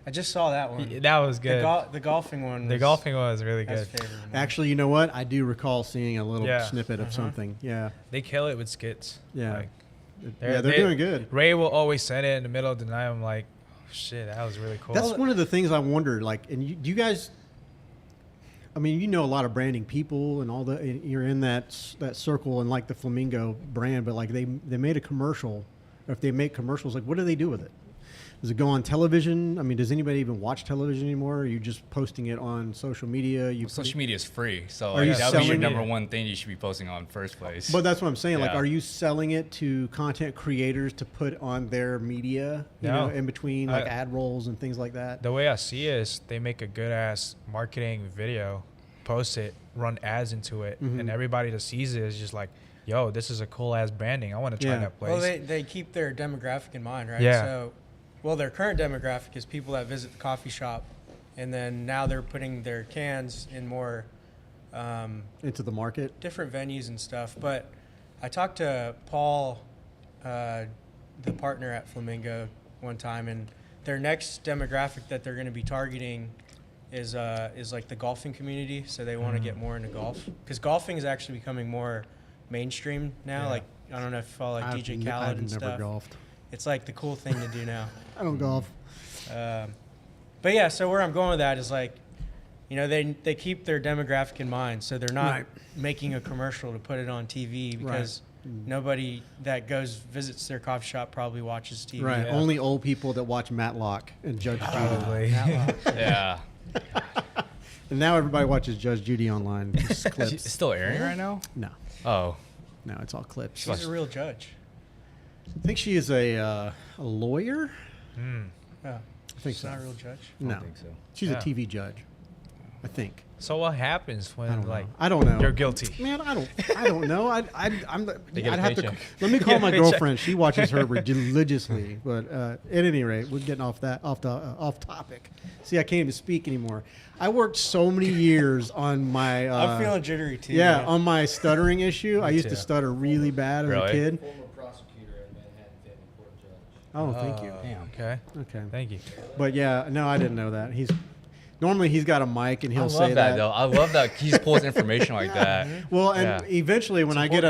I just saw that one. That was The, good. the golfing one. The was golfing was really That's good. favorite. of mine. Actually, you know what? I do recall seeing a little Yeah. snippet of something. Yeah. They kill it with skits. Yeah. Like, They're they- doing good. Ray will always send it in the middle of the night. I'm like, oh, shit, that was really cool. That's one of the things I wonder. And do you guys? I mean, you know a lot of branding people and all the. And you're in that circle and like the Flamingo brand, but like they made a commercial. Or if they make commercials, like what do they do with it? Does it go on television? I mean, does anybody even watch television anymore? Or are you just posting it on social media? Social media is free, so Are you that would be your selling it? number one thing you should be posting on first place. But that's what I'm saying. Like, Yeah. are you selling it to content creators to put on their media, you No. know, in between like I- ad rolls and things like that? The way I see it is they make a good ass marketing video, post it, run ads into it, Mhm. and everybody that sees it is just like, yo, this is a cool ass branding. I want to try Yeah. that place. Well, they keep their demographic in mind, right? Yeah. So, well, their current demographic is people that visit the coffee shop, and then now they're putting their cans in more Into the market? different venues and stuff. But I talked to Paul, the partner at Flamingo, one time, and their next demographic that they're going to be targeting is like the golfing community. So they want to get more into golf, because golfing is actually becoming more mainstream now. Yeah. Like, I don't know if you follow like DJ Khaled I've and never stuff. golfed. It's like the cool thing to do now. I don't golf. But yeah, so where I'm going with that is like, you know, they keep their demographic in mind, so they're not Right. making a commercial to put it on TV, because nobody that visits their coffee shop probably watches TV. Right. Yeah. Only old people that watch Matlock and Judge Judy. Probably. yeah, And now everybody watches Judge Judy online. Just it's clips. still airing right now. No, Oh, no, it's all clips. She's a real judge. I think she is a lawyer. Mm. Yeah. I think She's so. not a real judge. No, think so. she's Yeah. a TV judge. I think. So what happens I when don't like know. I don't know. you're guilty? Man, I don't know. I'm. They get a I'd have to. paycheck. Let me They call get a my paycheck. girlfriend. She watches her religiously. But at any rate, we're getting off topic. See, I can't even speak anymore. I worked so many years on my. I'm feeling jittery too. Yeah, man. on my stuttering issue. I used to too. stutter really bad as a Really? kid. Former prosecutor and Manhattan Family Court judge. Oh, thank you. Damn. Okay, Okay. thank you. But yeah, no, I didn't know that. Normally he's got a mic and he'll I say love that though. I love that he just pulls information like that. Well, and Yeah. eventually, when I get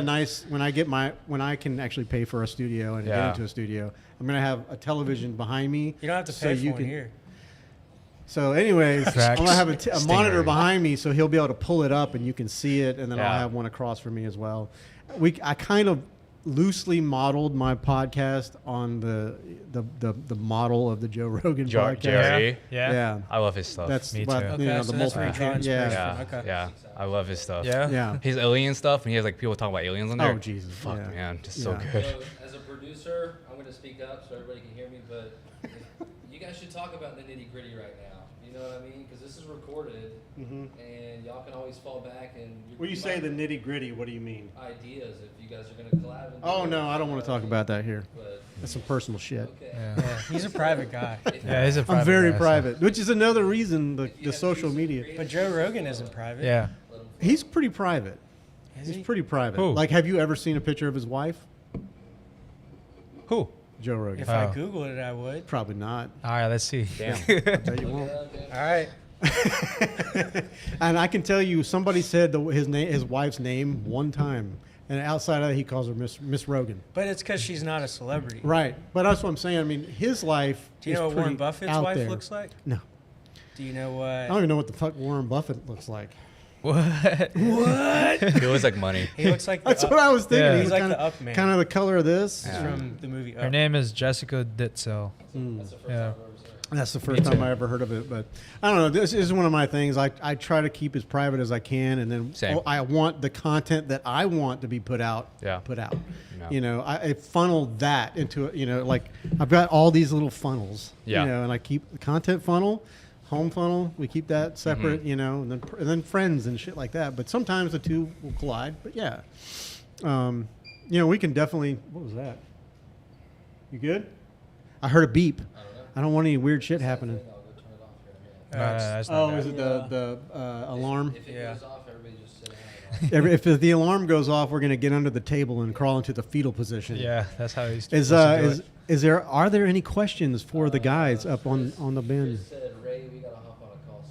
when I can actually pay for a studio and get Yeah. into a studio, I'm gonna have a television behind me. You don't have to so pay you for one can- here. So, anyways, Facts. I'm gonna have a monitor Stingray. behind me, so he'll be able to pull it up and you can see it, and then I'll Yeah. have one across from me as well. I kind of loosely modeled my podcast on the model of the Joe Rogan podcast. Jerry. Yeah. Yeah. I love his stuff. That's Me what, too. you Okay, know, so the that's where you multi- draw inspiration yeah. from. Okay. Yeah, I love his stuff. Yeah. Yeah. His alien stuff, and he has like people talking about aliens on there. Oh Jesus. Fuck, yeah. man, just so Yeah. good. So, as a producer, I'm going to speak up so everybody can hear me, but you guys should talk about the nitty gritty right now. You know what I mean? Because this is recorded, Mhm. and y'all can always fall back and. When you say the nitty gritty, what do you mean? ideas if you guys are going to collab. And Oh do no, it, I don't want to talk about that here. But That's some personal shit. okay. Yeah. Yeah, he's a private guy. Yeah, he's a private I'm very guy, so- private, which is another reason If you the have social views media. creative But Joe Rogan isn't private. Yeah. let 'em flow. He's pretty private. Is He's he? pretty private. Who? Like, have you ever seen a picture of his wife? Who? Joe Rogan. If I Oh. Googled it, I would. Probably not. All right, let's see. Damn. I bet you Look won't. it up, man. All right. And I can tell you, somebody said his wife's name one time, and outside of that, he calls her Miss Rogan. But it's because she's not a celebrity. Right, but that's what I'm saying. I mean, his life. Do you is know what Warren pretty Buffett's out wife there. looks like? No, Do you know I don't what? even know what the fuck Warren Buffett looks like. What? He looks like money. He looks like the That's up, what I was thinking. Yeah. He's He's like kind the Up man. of the color of this. He's from the movie Up. Her name is Jessica Ditzel. That's the first Yeah. time I've ever seen it. That's the first Me time too. I ever heard of it, but I don't know. This is one of my things. I try to keep as private as I can, and then Same. I want the content that I want to be put out. Yeah. Put out. Yeah. You know, I funnel that into it. You know, like I've got all these little funnels. Yeah. You know, and I keep the content funnel, home funnel. We keep that separate. Mhm. You know, and then friends and shit like that. But sometimes the two will collide. But yeah, you know, we can definitely. What was that? You good? I heard a beep. I don't know. I don't want any weird shit Same happening. thing, I'll go turn it off here in a minute. No, no, that's not Oh, bad. is it the alarm? If it Yeah. goes off, everybody just sit down. If the alarm goes off, we're gonna get under the table and crawl into the fetal position. Yeah, that's how he's. Are there any questions for the guys up on the bin? Chris said, Ray, we got to hop on a call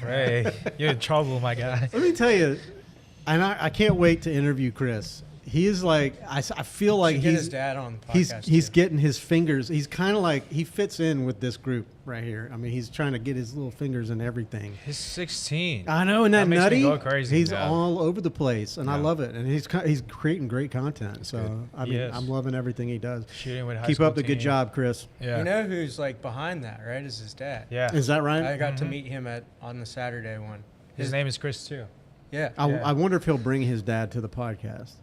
soon. Ray, you're in trouble, my guy. Let me tell you, and I can't wait to interview Chris. he is like I feel like get his dad on the podcast. He's too. getting his fingers. He's kind of like he fits in with this group right here. I mean, he's trying to get his little fingers in everything. He's 16. I know, and that makes nutty. me go crazy. He's all over the place, and I Yeah. love it. And he's creating great content. So I He mean, is. I'm loving everything he does. Shooting with high Keep school up the good team. job, Chris. Yeah. You know who's like behind that, right? Is his dad. Yeah. Is that right? I got to meet him on the Saturday one. His name is Chris too. Yeah. I wonder if he'll bring his dad to the podcast.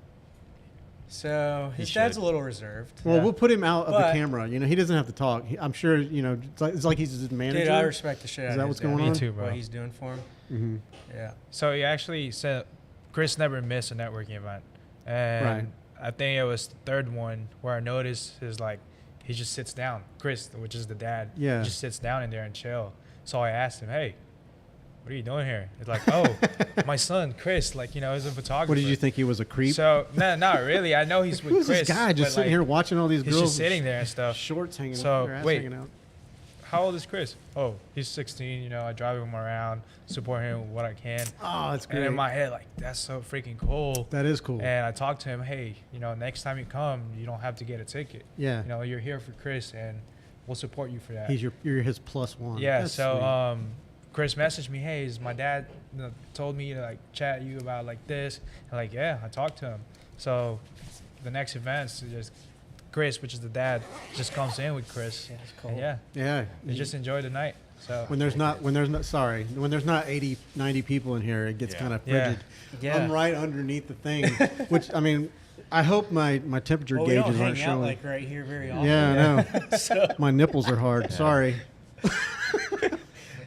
So his He dad's should. a little reserved. Well, Yeah. we'll put him out of the But- camera. You know, he doesn't have to talk. I'm sure. You know, it's like he's his manager. Dude, I respect the shit out Is of that his what's dad. going Me on? too, bro. What he's doing for him. Mm-hmm. Yeah. So he actually said Chris never missed a networking event, and Right. I think it was the third one where I noticed is like he just sits down. Chris, which is the dad, Yeah. just sits down in there and chill. So I asked him, "Hey, what are you doing here?" It's like, "Oh, my son Chris, like he's a photographer." What did you think he was a creep? So no, not really. I know he's with Who's Chris. this guy just but, sitting like, here watching all these He's girls? just sitting there and stuff. Shorts hanging So, out. Their ass wait. hanging out. How old is Chris? Oh, he's 16. I drive him around, support him with what I can. Oh, that's great. And in my head, like, that's so freaking cool. That is cool. And I talked to him, hey, next time you come, you don't have to get a ticket. Yeah. You're here for Chris, and we'll support you for that. You're his plus one. Yeah. That's So sweet. Chris messaged me, hey, is my dad told me to like chat you about like this? And like, yeah, I talked to him. So the next events just Chris, which is the dad, just comes in with Chris. Yeah, it's cool. And yeah, Yeah. they just enjoy the night. So when there's not 80, 90 people in here, it gets Yeah. kind of Yeah. frigid. Yeah. I'm right underneath the thing, which I mean, I hope my temperature Well, we don't gauges aren't hang out showing. like right here very often. Yeah, I know. So My nipples are hard. Sorry.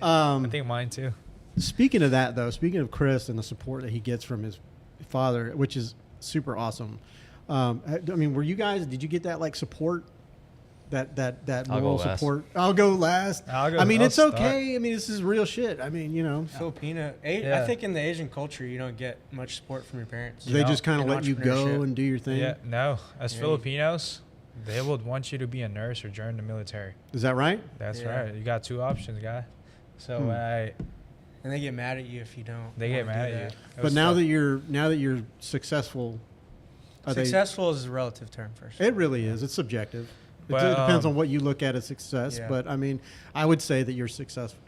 I think mine too. Speaking of that, though, speaking of Chris and the support that he gets from his father, which is super awesome. I mean, did you get that like support? That I'll moral go last. support. I'll go last. I'll I mean, it's start. okay. I mean, this is real shit. I mean, Filipino. Yeah. I think in the Asian culture, you don't get much support from your parents. they know, just kind of in let you go entrepreneurship. and do your thing. Yeah, no. As Yeah. Filipinos, they would want you to be a nurse or join the military. Is that right? That's Yeah. right. You got two options, guy. So Hmm. And they get mad at you if you don't. they get wanna mad do at you. that. It But was now tough. that you're successful, are Successful is a relative term first. it really is. It's subjective. But, It depends on what you look at as success. Yeah. But I mean, I would say that you're successful.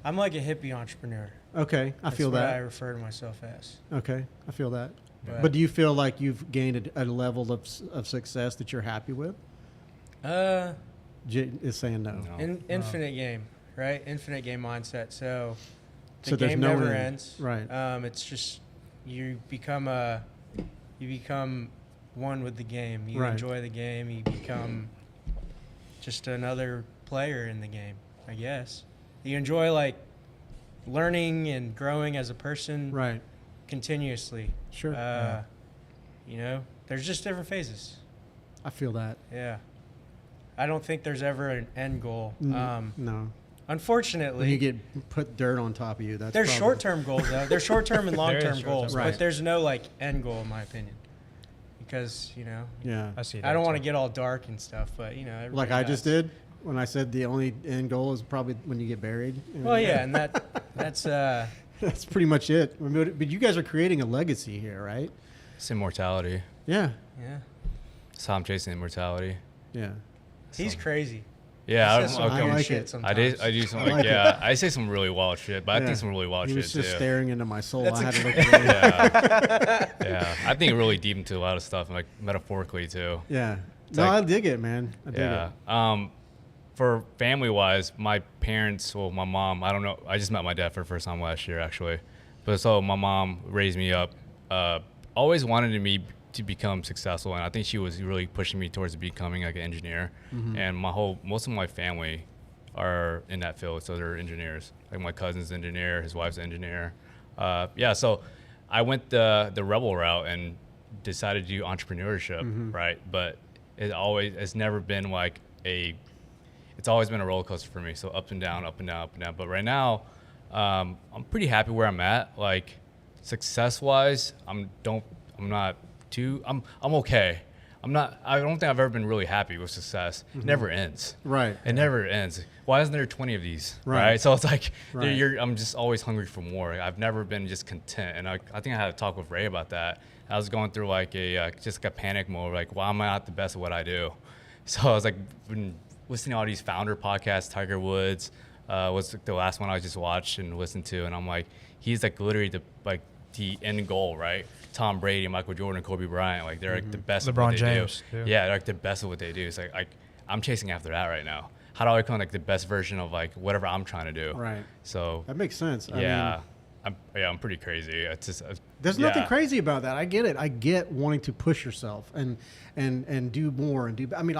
I'm like a hippie entrepreneur. Okay, I That's feel what I that. refer to myself as. Okay, I feel that. But- But do you feel like you've gained a level of success that you're happy with? J is saying no. No. Infinite game, right? Infinite game mindset. So the So there's game no never end. ends. Right. It's just you become one with the game. You Right. enjoy the game. You become just another player in the game, I guess. You enjoy like learning and growing as a person Right. continuously. Sure. There's just different phases. I feel that. Yeah. I don't think there's ever an end goal. No. Unfortunately, When you get put dirt on top of you, that's there's probably- short-term goals though. There's short-term and There is long-term short-term goals, goals. Right. but there's no like end goal in my opinion. Because Yeah. I see. I don't that want to too. get all dark and stuff, but Like everybody I just has- did when I said the only end goal is probably when you get buried. Well, yeah, and that's That's pretty much it. I mean, but you guys are creating a legacy here, right? It's immortality. Yeah. yeah. That's how I'm chasing immortality. Yeah. He's crazy. Yeah, He says some I weird like shit it. sometimes. I do some I like like it. yeah. I say some really wild shit, but I Yeah. think some really wild He shit was just too. staring into my soul. That's I had to a- look at him. Yeah, yeah. I think really deep into a lot of stuff, like metaphorically too. Yeah. It's No, like- I dig it, man. I dig Yeah. it. For family wise, my parents, well, my mom, I don't know. I just met my dad for the first time last year, actually. But so my mom raised me up, always wanted me to become successful. And I think she was really pushing me towards becoming like an engineer. And most of my family are in that field. So they're engineers. Like my cousin's an engineer, his wife's an engineer. Yeah. So I went the rebel route and decided to do entrepreneurship, right? But it's never been like it's always been a roller coaster for me. So up and down, up and down, up and down. But right now, I'm pretty happy where I'm at. Like success wise, I'm okay. I don't think I've ever been really happy with success. It never ends. Right. It never ends. Why isn't there 20 of these? Right. So it's like, Right. I'm just always hungry for more. I've never been just content. And I think I had a talk with Ray about that. I was going through like just a panic mode, like, why am I not the best at what I do? So I was like, been listening to all these founder podcasts. Tiger Woods was the last one I just watched and listened to. And I'm like, he's like literally the end goal, right? Tom Brady, Michael Jordan, Kobe Bryant, like they're like the best at what LeBron they James, do. yeah. Yeah, they're like the best at what they do. It's like I'm chasing after that right now. How do I become like the best version of like whatever I'm trying to do? Right. So That makes sense. yeah, I'm pretty crazy. It's just There's yeah. nothing crazy about that. I get it. I get wanting to push yourself and do more and do. I mean,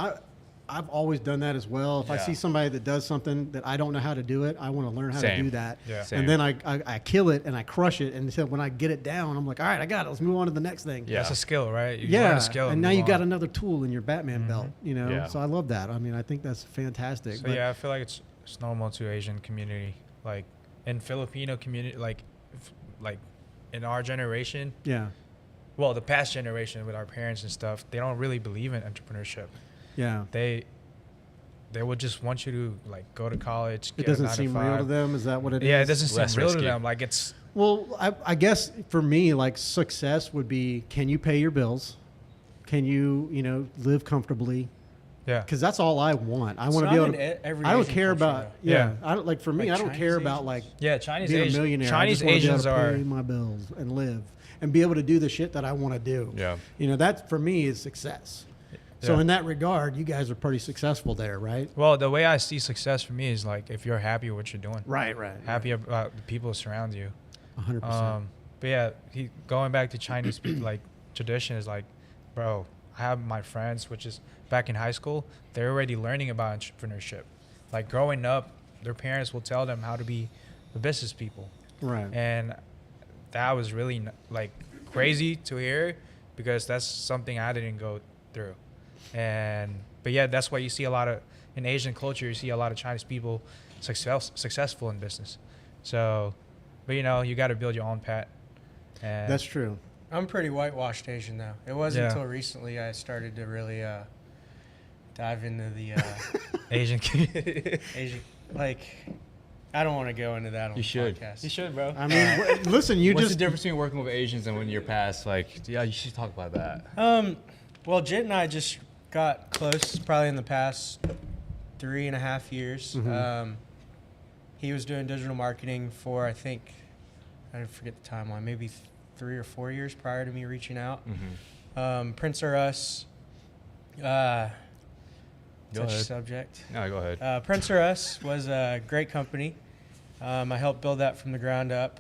I've always done that as well. If I Yeah. see somebody that does something that I don't know how to do it, I want to learn how to Same. do that. Yeah. Same. And then I kill it and I crush it. And so when I get it down, I'm like, all right, I got it. Let's move on to the next thing. Yeah. That's a skill, right? You learn Yeah. a skill And now move you got on. another tool in your Batman belt, you know? Yeah. So I love that. I mean, I think that's fantastic. So But yeah, I feel like it's normal to Asian community, like in Filipino community, like in our generation. yeah. Well, the past generation with our parents and stuff, they don't really believe in entrepreneurship. Yeah. They would just want you to like go to college. It get a doesn't 9 to seem real 5. to them. Is that what it is? Yeah, it doesn't seem Less real risky. to them. Like it's Well, I guess for me, like success would be, can you pay your bills? Can you, live comfortably? yeah. Because that's all I want. I It's want to not be able in to. every I don't Asian care culture, about. though. Yeah. I don't like for me. Like I don't Chinese care about Asians? like Yeah, Chinese being a Asians. millionaire. I Chinese just wanna be able Asians to are. pay my bills and live and be able to do the shit that I want to do. Yeah. That for me is success. So Yeah. in that regard, you guys are pretty successful there, right? Well, the way I see success for me is like if you're happy with what you're doing, Right. happy about the people surround you. 100%. But yeah, going back to Chinese like tradition is like, bro, I have my friends, which is back in high school, they're already learning about entrepreneurship. Like growing up, their parents will tell them how to be the business people. Right. And that was really like crazy to hear because that's something I didn't go through. But yeah, that's why you see a lot of in Asian culture, you see a lot of Chinese people successful in business. So, but you got to build your own path. And That's true. I'm pretty whitewashed Asian though. It wasn't Yeah. until recently I started to really dive into the Asian community. Asian. Like, I don't want to go into that on You the should. podcast. You should, bro. I mean, listen, you What's just the difference between working with Asians and when you're past? Like, yeah, you should talk about that. Well, Jit and I just got close probably in the past 3.5 years. Mhm. He was doing digital marketing for, I think, I forget the timeline, maybe 3 or 4 years prior to me reaching out. Prince or Us, Go touch ahead. subject. No, go ahead. Prince or Us was a great company. I helped build that from the ground up.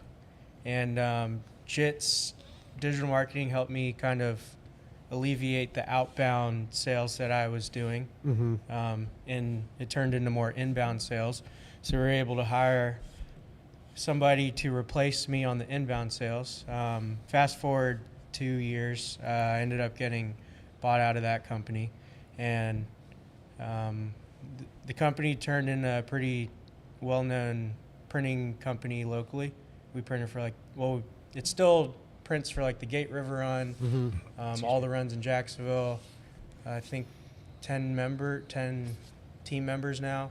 And Jit's digital marketing helped me kind of alleviate the outbound sales that I was doing. And it turned into more inbound sales. So we were able to hire somebody to replace me on the inbound sales. Fast forward 2 years, I ended up getting bought out of that company. And the company turned into a pretty well-known printing company locally. We printed for it still prints for like the Gate River Run, all the runs in Jacksonville. I think 10 team members now,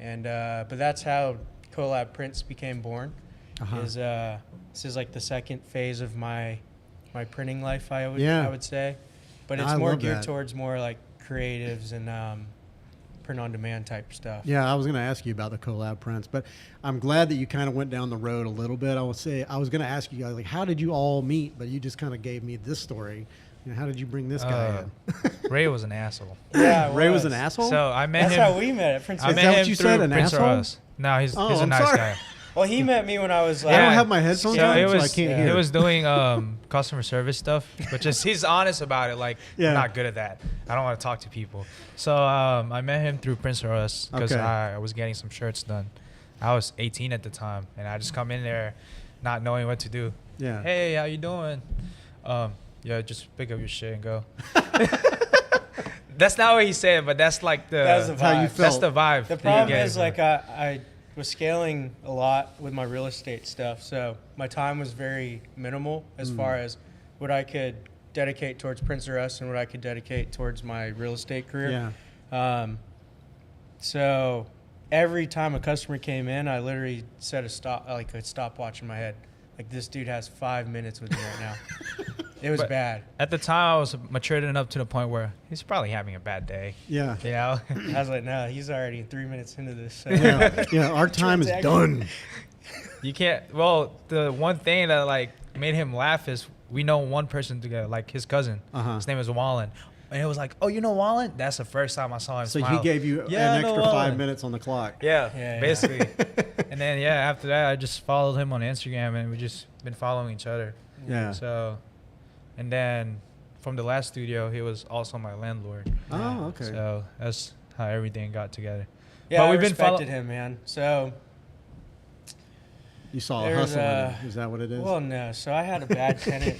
and but that's how Collab Prints became born. This is like the second phase of my printing life. I would say, but it's I more love geared that. towards more like creatives and print on demand type stuff. Yeah, I was going to ask you about the collab prints, but I'm glad that you kind of went down the road a little bit. I was going to ask you guys, like, how did you all meet? But you just kind of gave me this story. How did you bring this guy in? Ray was an asshole. Yeah, Ray was an asshole? So I met That's him. how we met at Prince. I Is met that what him you through said, an Prince or asshole? Us. No, he's Oh, a I'm nice sorry. guy. Well, he met me when I was I like, don't have my headphones So on, it so I was can't he hear. was doing customer service stuff, but just he's honest about it. Like Yeah. I'm not good at that. I don't want to talk to people. So I met him through Prince or Us because Okay. I was getting some shirts done. I was 18 at the time, and I just come in there, not knowing what to do. Yeah. Hey, how you doing? Yeah, just pick up your shit and go. That's not what he said, but that's like That's the That's how you vibe. felt. that's the vibe. The that you problem get. is, like, I was scaling a lot with my real estate stuff, so my time was very minimal as far as what I could dedicate towards Prince or Us and what I could dedicate towards my real estate career. Yeah. So every time a customer came in, I literally set a stopwatch in my head. Like, this dude has 5 minutes with me right now. It was bad. At the time, I was matured enough to the point where he's probably having a bad day. Yeah. You know? I was like, no, he's already 3 minutes into this. So. Yeah, our time is done. You can't. Well, the one thing that like made him laugh is we know one person together, like his cousin. His name is Wallen. And it was like, oh, you know Wallen? That's the first time I saw him So smile. he gave you an extra 5 minutes on the clock. Yeah, basically. And then, after that, I just followed him on Instagram, and we just been following each other. Yeah. So, and then from the last studio, he was also my landlord. Oh, okay. So that's how everything got together. Yeah, But I we've been respected him, man. So You saw a there's hustle in him. Is that what it is? well, no. So I had a bad tenant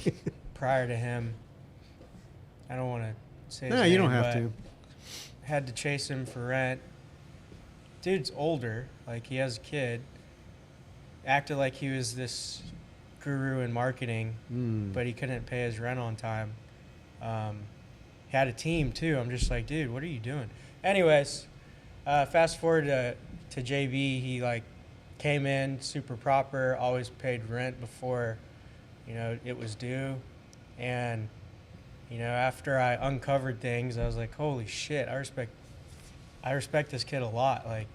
prior to him. I don't want to say his No, name, you don't have but to. had to chase him for rent. Dude's older, like he has a kid. Acted like he was this guru in marketing, but he couldn't pay his rent on time. He had a team too. I'm just like, dude, what are you doing? Anyways, fast forward to JB. He like came in super proper, always paid rent before, it was due. And, after I uncovered things, I was like, holy shit, I respect this kid a lot. Like,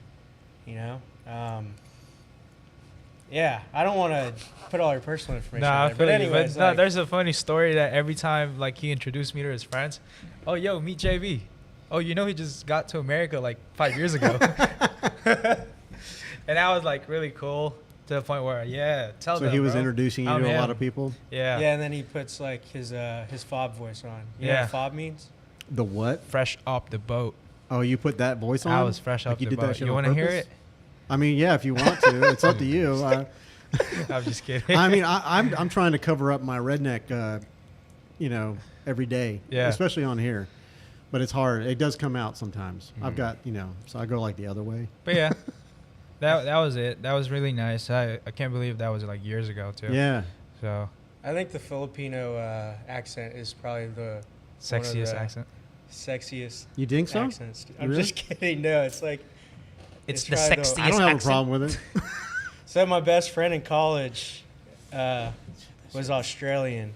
yeah, I don't want to put all your personal information Nah, out I there. feel But you. anyways, But no, there's a funny story that every time like he introduced me to his friends, oh yo, meet JV. Oh, he just got to America like 5 years ago. And that was like really cool to the point where tell them. So he was bro. introducing you I'm to a him. lot of people? Yeah. yeah, and then he puts like his fob voice on. You know Yeah. what fob means? The what? Fresh off the boat. Oh, you put that voice on? I was fresh Like off you the did that boat. shit You on want to hear purpose? it? I mean, yeah, if you want to. It's up to you. I'm just kidding. I mean, I'm trying to cover up my redneck, every day. Yeah. Especially on here. But it's hard. It does come out sometimes. I've got, so I go like the other way. But yeah, that was it. That was really nice. I can't believe that was like years ago too. Yeah. So I think the Filipino accent is probably the sexiest accent. sexiest You think so? accents. I'm Really? just kidding. No, it's like It's probably the sexiest I don't have accent. a problem with it. So my best friend in college was Australian.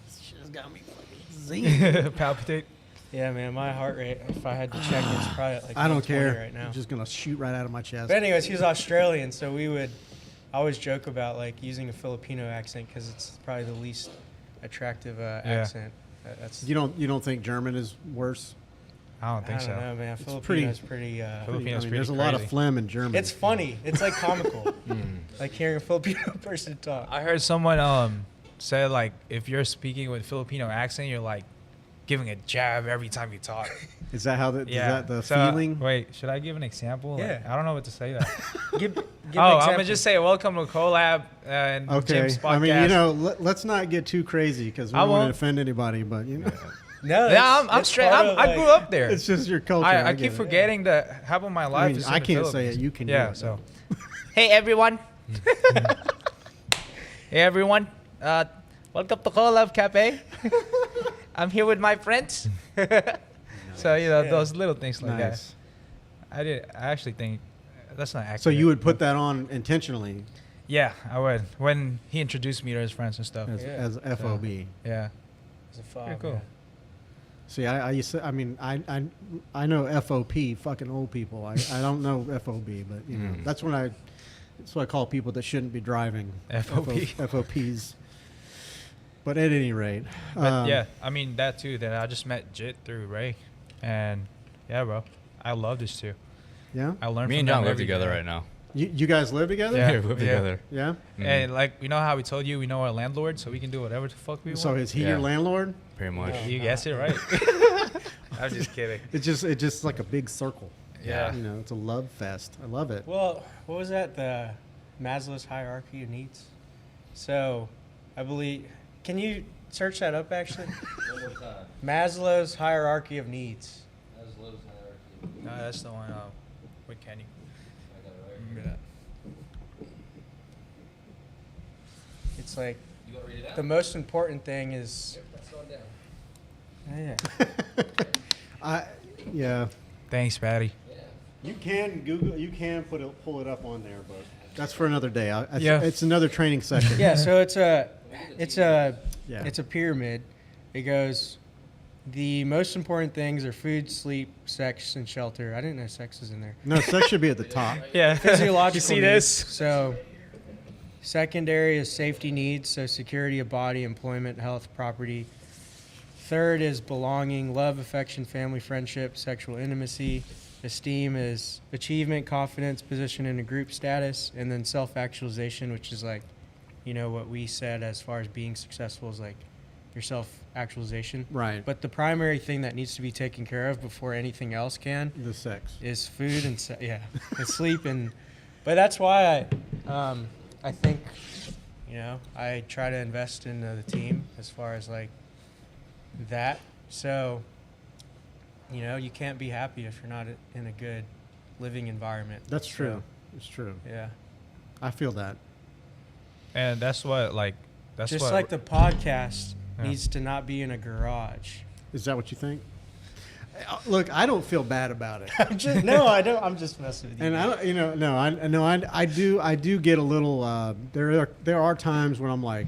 Palpitate. Yeah, man, my heart rate, if I had to check, it's probably at like I don't 120 care. right now. I'm just going to shoot right out of my chest. But anyways, he was Australian, so we would always joke about like using a Filipino accent because it's probably the least attractive accent. That's You don't think German is worse? I don't think I so. don't know, man. pretty- Filipino's pretty. Filipino's pretty there's a lot of crazy. phlegm in German. It's funny. It's like comical. Like hearing a Filipino person talk. I heard someone say like if you're speaking with Filipino accent, you're like giving a jab every time you talk. Is that how is that the So, feeling? Wait, should I give an example? Like, Yeah. I don't know what to say. That. Give Oh, an I'm example. gonna just say welcome to Collab and Okay. Jim's podcast. I mean, let's not get too crazy because we I don't want to won't. offend anybody, but No, Yeah, I'm it's straight. part of, I grew like- up there. it's just your culture. I get keep it. forgetting that half of my life I mean, is in I the can't say Philippines. it. You can. Yeah. do it, So, though. hey everyone. Hey everyone. Welcome to Collab Cafe. I'm here with my friends. So Yeah. those little things like Nice. that. I actually think that's not accurate. So you would put that on intentionally Yeah, I would. When he introduced me to his friends and stuff. as, Yeah. as FOB. Yeah. It's a fob, Pretty cool. yeah. See, I used to, I mean, I know FOP, fucking old people. I don't know FOB, but that's what I call people that shouldn't be driving. FOP. FOPs. But at any rate, But yeah, I mean that too. That I just met Jit through Ray, and yeah, bro, I love this too. yeah. I learned. Me from and them John live every together day. right now. You guys live together? Yeah. we live together. Yeah. And like you know how we told you we know our landlord, so we can do whatever the fuck we So want. is he Yeah. your landlord? Pretty much. No. You guessed it right. I'm just kidding. It's just like a big circle. Yeah. You know, it's a love fest. I love it. Well, what was that? The Maslow's hierarchy of needs. So, I believe. Can you search that up actually? One more time. Maslow's hierarchy of needs. That was Lowe's hierarchy. No, that's the one with Kenny. I got it right. Remember that? It's like You want to read it out? the most important thing is Yep, that's on down. Yeah. Thanks, Patty. You can pull it up on there, but that's for another day. Yeah. It's another training session. Yeah, so it's a Yeah. it's a pyramid. It goes, the most important things are food, sleep, sex, and shelter. I didn't know sex is in there. No, sex should be at the top. Yeah. Physiological You see needs. this? So secondary is safety needs, so security of body, employment, health, property. Third is belonging, love, affection, family, friendship, sexual intimacy. Esteem is achievement, confidence, position in a group status, and then self-actualization, which is like, what we said as far as being successful is like your self-actualization. Right. But the primary thing that needs to be taken care of before anything else can The sex. is food and and sleep but that's why I think I try to invest in the team as far as like that. So you can't be happy if you're not in a good living environment. That's true. So, It's true. yeah. I feel that. And that's what Just like the podcast Yeah. needs to not be in a garage. Is that what you think? Look, I don't feel bad about it. No, I don't. I'm just messing with you. And I don't, I do get a little. There are times when I'm like,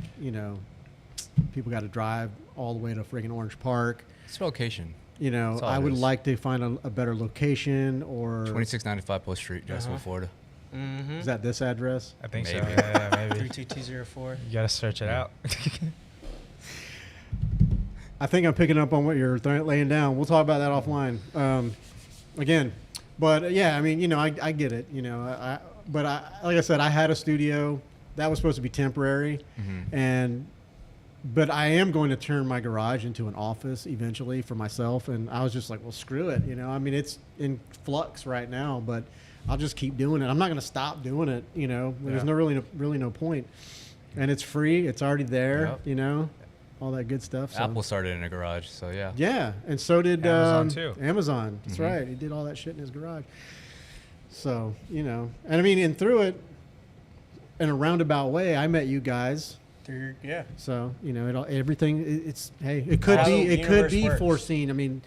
people got to drive all the way to friggin' Orange Park. It's location. All I would like to find a better location, or 2695 Post Street, Jacksonville, Florida. Mm-hmm. is that this address? I think Maybe. so. Yeah, maybe. 32204. You gotta search it out. I think I'm picking up on what you're laying down. We'll talk about that offline again. But yeah, I mean, I get it. But like I said, I had a studio that was supposed to be temporary, but I am going to turn my garage into an office eventually for myself. And I was just like, well, screw it. I mean, it's in flux right now, but I'll just keep doing it. I'm not going to stop doing it. There's really no point. And it's free. It's already there. Yep. All that good stuff. So. Apple started in a garage, so yeah. Yeah, and so did Amazon too. Amazon. That's right. He did all that shit in his garage. So and I mean, and through it, in a roundabout way, I met you guys. Yeah. So everything. It could How be. the It could universe be works. foreseen. I mean,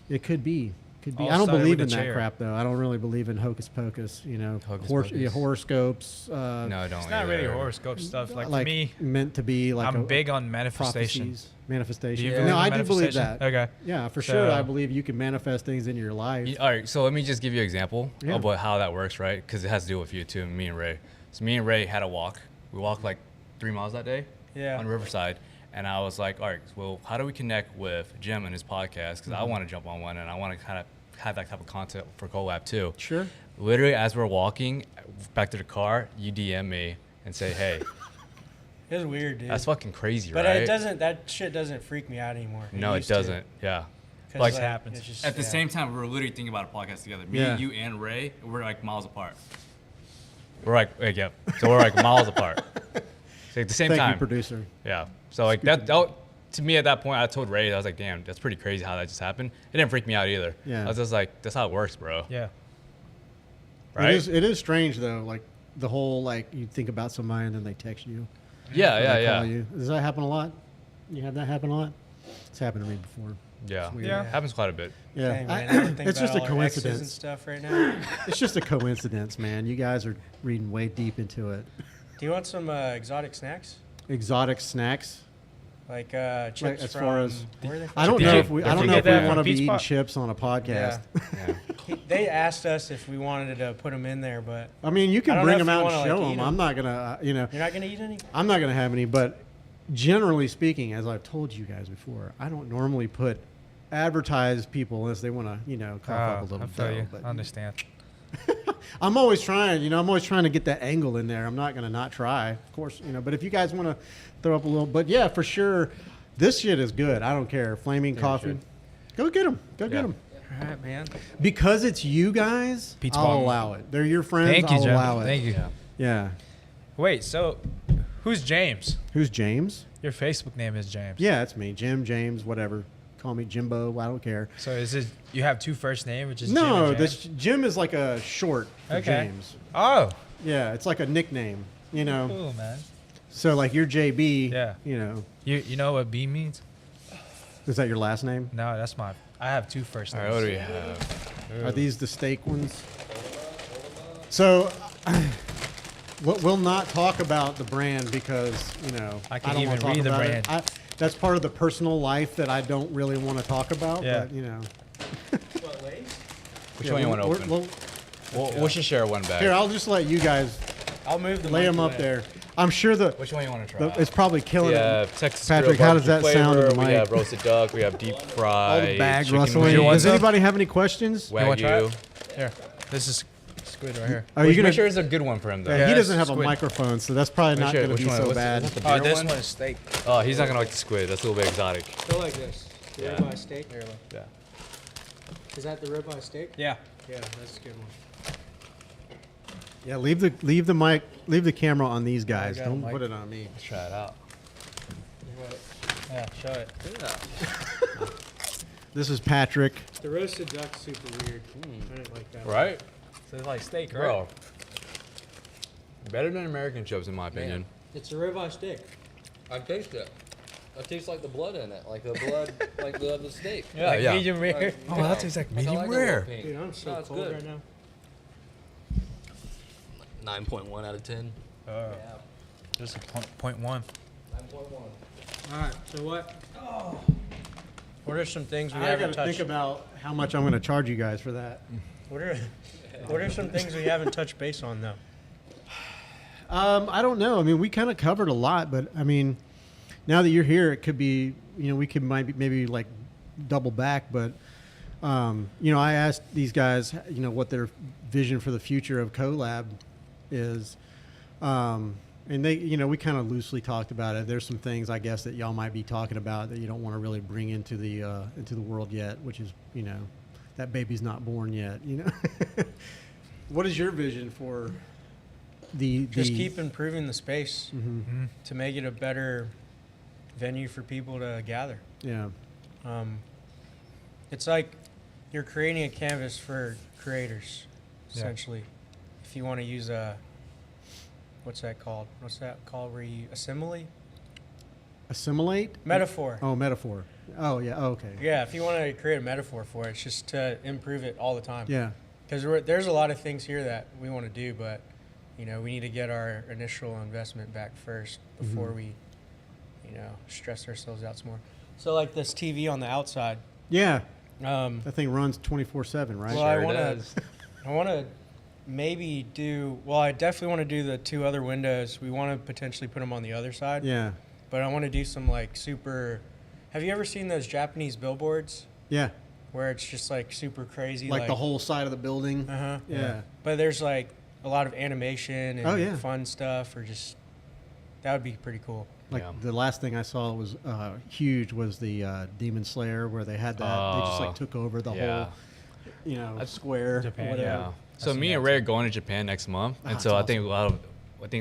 it could be. Could be. All I don't started believe with in a that chair. crap though. I don't really believe in hocus pocus. Hocus pocus. Horoscopes. No, I don't. It's not really either. horoscope stuff. Like for me, meant to be like. I'm big on manifestation. prophecies, Manifestation. Do you No, believe in I do believe manifestation? that. Okay. Yeah, for So- sure. I believe you can manifest things into your life. All right, so let me just give you an example Yeah. of how that works, right? Because it has to do with you too, me and Ray. So me and Ray had a walk. We walked like 3 miles that day Yeah. on Riverside. And I was like, all right, well, how do we connect with Jim and his podcast? Because I want to jump on one and I want to kind of have that type of content for Collab too. Sure. Literally, as we're walking back to the car, you DM me and say, hey, It was weird, dude. that's fucking crazy, But right? that shit doesn't freak me out anymore. No, it used to. doesn't. Yeah. 'Cause, Like, happens. it's just- At the yeah. same time, we were literally thinking about a podcast together. Me, Yeah. you, and Ray, we're like miles apart. We're like, yeah. So we're like miles apart. So at the same Thank time. you, producer. Yeah. So like that, to me at that point, I told Ray, I was like, damn, that's pretty crazy how that just happened. It didn't freak me out either. Yeah. I was just like, that's how it works, bro. Yeah. Right? It is strange though. Like the whole you think about somebody and then they text you. Yeah, or yeah, they call yeah. you. Does that happen a lot? You have that happen a lot? It's happened to me before. Yeah. It's weird. Yeah. Happens quite a bit. Yeah. Dang, man, I didn't think It's about just a all our exes and coincidence. stuff right now. It's just a coincidence, man. You guys are reading way deep into it. Do you want some exotic snacks? Exotic snacks. Like chips as from, far as- where are they from? I don't Did know you- if we. did I don't you know get if we that want to from be Pete's eating Spot? chips on a podcast. Yeah. They asked us if we wanted to put them in there, but I mean, you I can don't bring know them if you out and wanna, show like, them. eat 'em. I'm not gonna. you're not gonna eat any. I'm not gonna have any. But generally speaking, as I've told you guys before, I don't normally advertise people unless they want to, cough up a little I feel dough. you. But I understand. I'm always trying, I'm always trying to get that angle in there. I'm not going to not try, of course, but if you guys want to throw up a little, but yeah, for sure, this shit is good. I don't care. Flaming coffee. should. Go get them. Go get Yeah. them. All right, man. Because it's you guys, Pete's I'll Bong. allow it. They're your friends. Thank you, I'll Jeff. allow it. Thank you. Yeah. Yeah. Wait, so who's James? Who's James? Your Facebook name is James. Yeah, it's me. Jim, James, whatever. Call me Jimbo. I don't care. So is it you have two first names, which is Jim No, and this James? Jim is like a short for Okay. James. Oh, Yeah, it's like a nickname, cool, man. So like you're JB. Yeah. You know. You know what B means? Is that your last name? No, that's I have 2 first All names. right, what do we have? Are these the steak ones? So, we'll not talk about the brand because, you know, I can't don't even wanna talk read the about it. brand. That's part of the personal life that I don't really want to talk about. Yeah. But, you know. Which Yeah, one you want to we're- open? We'll should share one bag. Here, I'll just let you guys I'll move the lay them up there. I'm sure Which one you want to try? it's probably killing We it. have Texas Patrick, grill how does that barbecue sound in flavor, the We mic? have roasted duck. We have deep fried. All the bag chicken rustling. You want Does some? anybody have any questions? You wanna try Wagyu. it? Here, this is squid right here. Are you gonna? Make sure it's a good one for him though. Yeah, he Yeah, doesn't have squid. a microphone, so that's probably Make not sure- going to which be one? so What's- bad. is that the Oh, bigger this one? one is steak. Oh, he's not gonna like the squid. That's a little bit exotic. Go like this. The Yeah. ribeye steak. Yeah. Is that the ribeye steak? Yeah. Yeah, that's a good one. Yeah, leave the camera on these guys. got Don't a mic. put it on me. Let's try it out. Yeah, show it. This is Patrick. The roasted duck's super weird. I didn't like that. Right, So it's like steak, right? bro. Better than American chips in my opinion. It's a ribeye steak. I taste it. I taste like the blood in it, like the blood, like the steak. Yeah, like yeah. medium rare. Like, Oh, you that know, tastes like I medium that rare. little pink. Dude, I'm so No, it's cold good. right now. 9.1 out of 10. Just a 0.1. 9.1. All right, so what? What are some things we I got haven't to touched? think about how much I'm going to charge you guys for that. What are some things we haven't touched base on though? I don't know. I mean, we kind of covered a lot, but I mean, now that you're here, it could be, you know, we could maybe like double back. But, you know, I asked these guys, you know, what their vision for the future of Collab is. And they, you know, we kind of loosely talked about it. There's some things I guess that y'all might be talking about that you don't want to really bring into the world yet, which is, you know, that baby's not born yet, you know. What is your vision for Just keep improving the space Mhm. to make it a better venue for people to gather. Yeah. It's like you're creating a canvas for creators, Yeah. essentially. If you want to use a, what's that called? What's that called? Where you assimilate? Assimilate? Metaphor. Oh, metaphor. Oh, yeah. Oh, okay. Yeah, if you want to create a metaphor for it, it's just to improve it all the time. Yeah. Because there's a lot of things here that we want to do, but you know, we need to get our initial investment back first before Mhm. we, you know, stress ourselves out some more. So like this TV on the outside. Yeah. Um, That thing runs 24/7, right? Well, I Sure it wanna- does. I want to maybe do. Well, I definitely want to do the 2 other windows. We want to potentially put them on the other side. Yeah. But I want to do some like super. Have you ever seen those Japanese billboards Yeah. where it's just like super crazy? Like the whole side of the building. Uh huh. Yeah. But there's like a lot of animation and Oh, yeah. fun stuff, or just that would be pretty cool. Like Yeah. the last thing I saw was huge was the Demon Slayer where they had that. They just like took over the yeah. whole, you know, square. Japan, whatever. Yeah. So seen me that and Ray are going to Japan next month, and that's so I awesome. think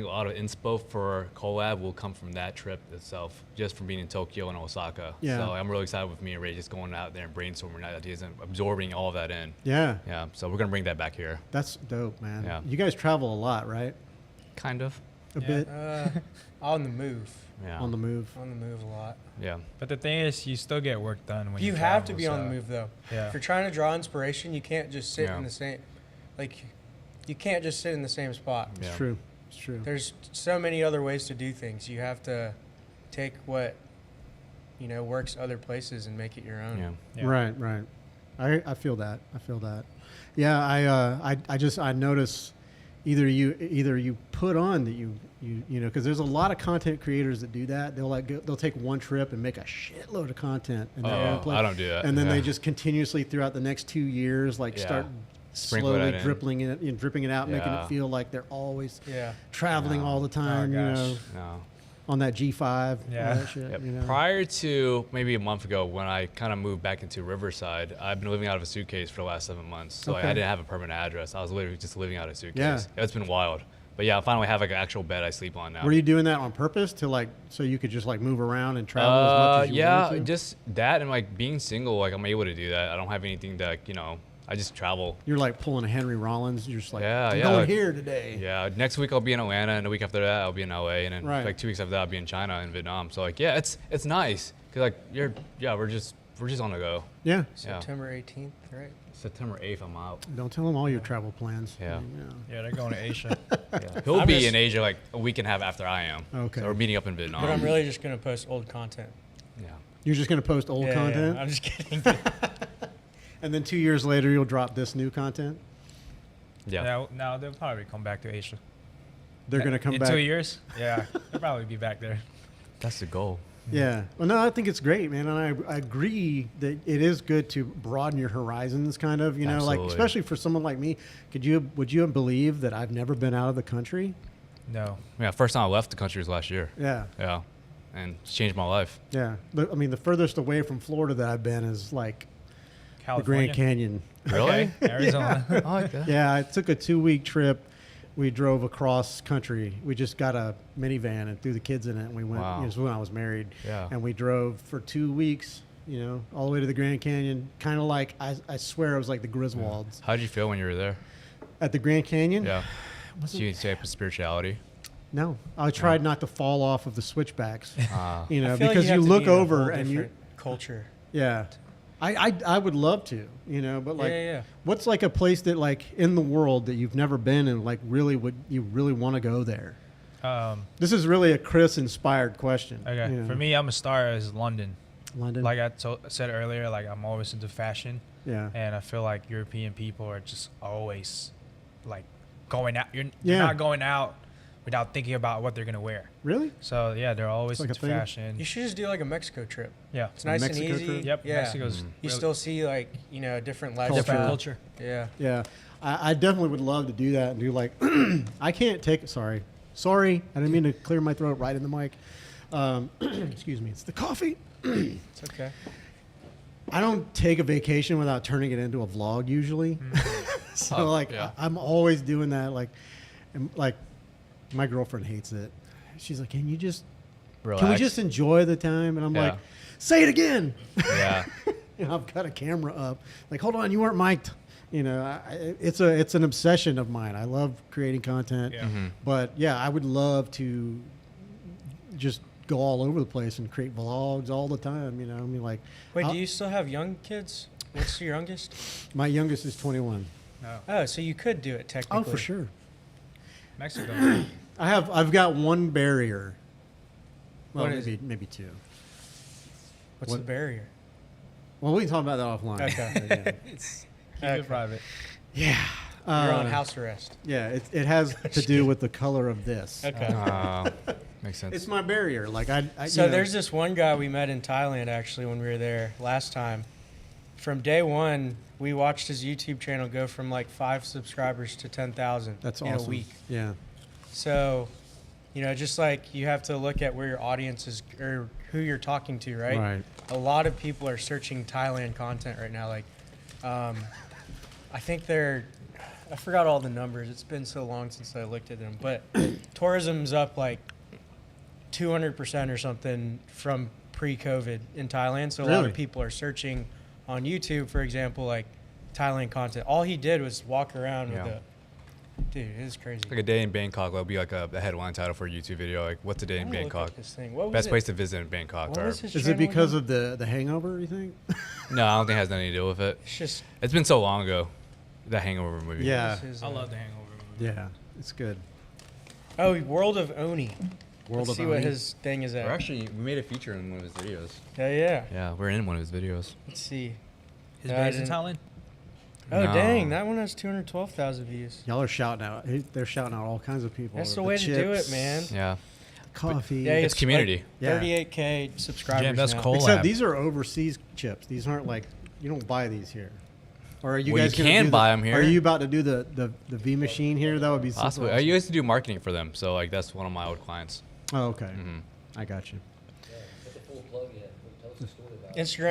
a lot of inspo for Collab will come from that trip itself, just from being in Tokyo and Osaka. Yeah. So I'm really excited with me and Ray just going out there and brainstorming ideas and absorbing all of that in. Yeah. Yeah. So we're gonna bring that back here. That's dope, man. Yeah. You guys travel a lot, right? Kind of. A bit On the move. Yeah. on the move. On the move a lot. Yeah. But the thing is, you still get work done when you You have to travel, be on so- the move though. Yeah. If you're trying to draw inspiration, you can't just sit Yeah. in the same. Like, you can't just sit in the same spot. It's Yeah. true. It's true. There's so many other ways to do things. You have to take what, you know, works other places and make it your own. Yeah. Yeah. Right, right. I feel that. I feel that. Yeah, I notice either you put on that you know, because there's a lot of content creators that do that. They'll take one trip and make a shitload of content in their own Oh, place. I don't do that. And then Yeah. they just continuously throughout the next 2 years Yeah. start Sprinkle slowly that in. dripping it out, making Yeah. it feel like they're always Yeah. traveling No. all the time, you gosh. know, No. on that G5, Yeah. all that shit, Yeah, you know. prior to maybe a month ago when I kind of moved back into Riverside, I've been living out of a suitcase for the last 7 months. So Okay. I didn't have a permanent address. I was literally just living out of a suitcase. Yeah. It's been wild. But yeah, I finally have like an actual bed I sleep on now. Were you doing that on purpose to like so you could just like move around and travel as much as you yeah, wanted to? just that and like being single, like I'm able to do that. I don't have anything that, you know, I just travel. You're like pulling a Henry Rollins. You're just like, I'm yeah, going like- here today. Yeah, next week I'll be in Atlanta, and the week after that I'll be in LA, and then Right. like 2 weeks after that I'll be in China and Vietnam. So like, yeah, it's nice because like we're just on the go. Yeah. September 18th, right? September 8th I'm out. Don't tell them all your travel plans. Yeah. Yeah, they're going to Asia. Yeah. He'll I'm be just- in Asia like a week and a half after I am. Okay. So we're meeting up in Vietnam. But I'm really just gonna post old content. Yeah. You're just going to post old Yeah, content? I'm just kidding. And then 2 years later, you'll drop this new content? Yeah. Now they'll probably come back to Asia. They're going to come in back. 2 years. Yeah, they'll probably be back there. That's the goal. Yeah. Well, no, I think it's great, man. And I agree that it is good to broaden your horizons, kind of, like, Absolutely. especially for someone like me. Would you believe that I've never been out of the country? No. Yeah. First time I left the country was last year. Yeah. Yeah. And it's changed my life. Yeah. I mean, the furthest away from Florida that I've been is like the California. Grand Canyon. Really? Okay, Arizona. I like that. Yeah. I took a 2-week trip. We drove across country. We just got a minivan and threw the kids in it. And we went, Wow. it was when I was married. Yeah. And we drove for 2 weeks, all the way to the Grand Canyon. Kind of like, I swear it was like the Griswolds. How did you feel when you were there? At the Grand Canyon? Yeah. Wasn't- So you say spirituality? No. I tried not to fall off of the switchbacks, Ah. I feel like because have you to look be in a over whole and you, different culture. yeah. I would love to, but like, Yeah. what's like a place that like in the world that you've never been and like really you really want to go there? This is really a Chris inspired question. Okay. For me, I'm a star is London. London. Like I said earlier, like I'm always into fashion, yeah. and I feel like European people are just always like going out. You're Yeah. not going out without thinking about what they're gonna wear. Really? So yeah, they're always It's like a into thing? fashion. You should just do like a Mexico trip. Yeah. It's nice and Mexico easy. trip? Yep. Yeah. Mexico's Mm. You really still see like different lifestyle. different culture. Yeah. Yeah. I definitely would love to do that and do like, I can't take, sorry. I didn't mean to clear my throat right in the mic. Excuse me. It's the coffee. It's okay. I don't take a vacation without turning it into a vlog usually. So Oh, like yeah. I'm always doing that. Like my girlfriend hates it. She's like, can we just enjoy the time? And I'm Yeah. like, say it again. Yeah. I've got a camera up. Like, hold on, you weren't mic'd. It's an obsession of mine. I love creating content. Yeah. Mhm. But yeah, I would love to just go all over the place and create vlogs all the time. I mean, like, Wait, I'll- do you still have young kids? What's your youngest? my youngest is 21. No. Oh, so you could do it technically. Oh, for sure. Mexico. I've got one barrier. Well, What is maybe two. What's What- the barrier? Well, we can talk about that offline. Okay. Keep it private. Yeah. You're on house arrest. Yeah, it has to do with the color of this. Okay. Makes sense. It's my barrier. Like So there's this one guy we met in Thailand actually when we were there last time. From day one, we watched his YouTube channel go from like 5 subscribers to 10,000 That's in awesome. a week. Yeah. So, just like you have to look at where your audience is or who you're talking to, right? Right. A lot of people are searching Thailand content right now. Like, I think I forgot all the numbers. It's been so long since I looked at them, but tourism's up like 200% or something from pre-COVID in Thailand. So a lot Really? of people are searching on YouTube, for example, like Thailand content. All he did was walk around Yeah. with dude, it is crazy. Like a day in Bangkok will be like a headline title for a YouTube video. Like, what's a day I in wanna look Bangkok? at this thing. What was Best it? place to visit in Bangkok. What Or, was his Is it channel because again? of the hangover, you think? no, I don't think it has nothing to do with it. It's just It's been so long ago. The Hangover movie. Yeah. what's his, I love the Hangover movie. Yeah. It's good. Oh, World of Oni. World Let's of see what Oni. his thing is at. we made a feature in one of his videos. Yeah. Yeah, we're in one of his videos. Let's see. His Yeah, I base in didn't- Thailand. Oh, No. dang. That one has 212,000 views. Y'all are shouting out. They're shouting out all kinds of people. That's the way to do chips, it, man. Yeah. Coffee. Yeah, It's community. Like Yeah. 38K subscribers Jim, that's now. cool. Except Collab. these are overseas chips. These aren't like, you don't buy these here. Or are you Well, guys you gonna can do buy 'em here. Are you about to do the V machine here? That would be super Possibly. I awesome. used to do marketing for them, so like that's one of my old clients. Oh, okay. hmm I got you. Yeah, put the full plug in. Tell us the story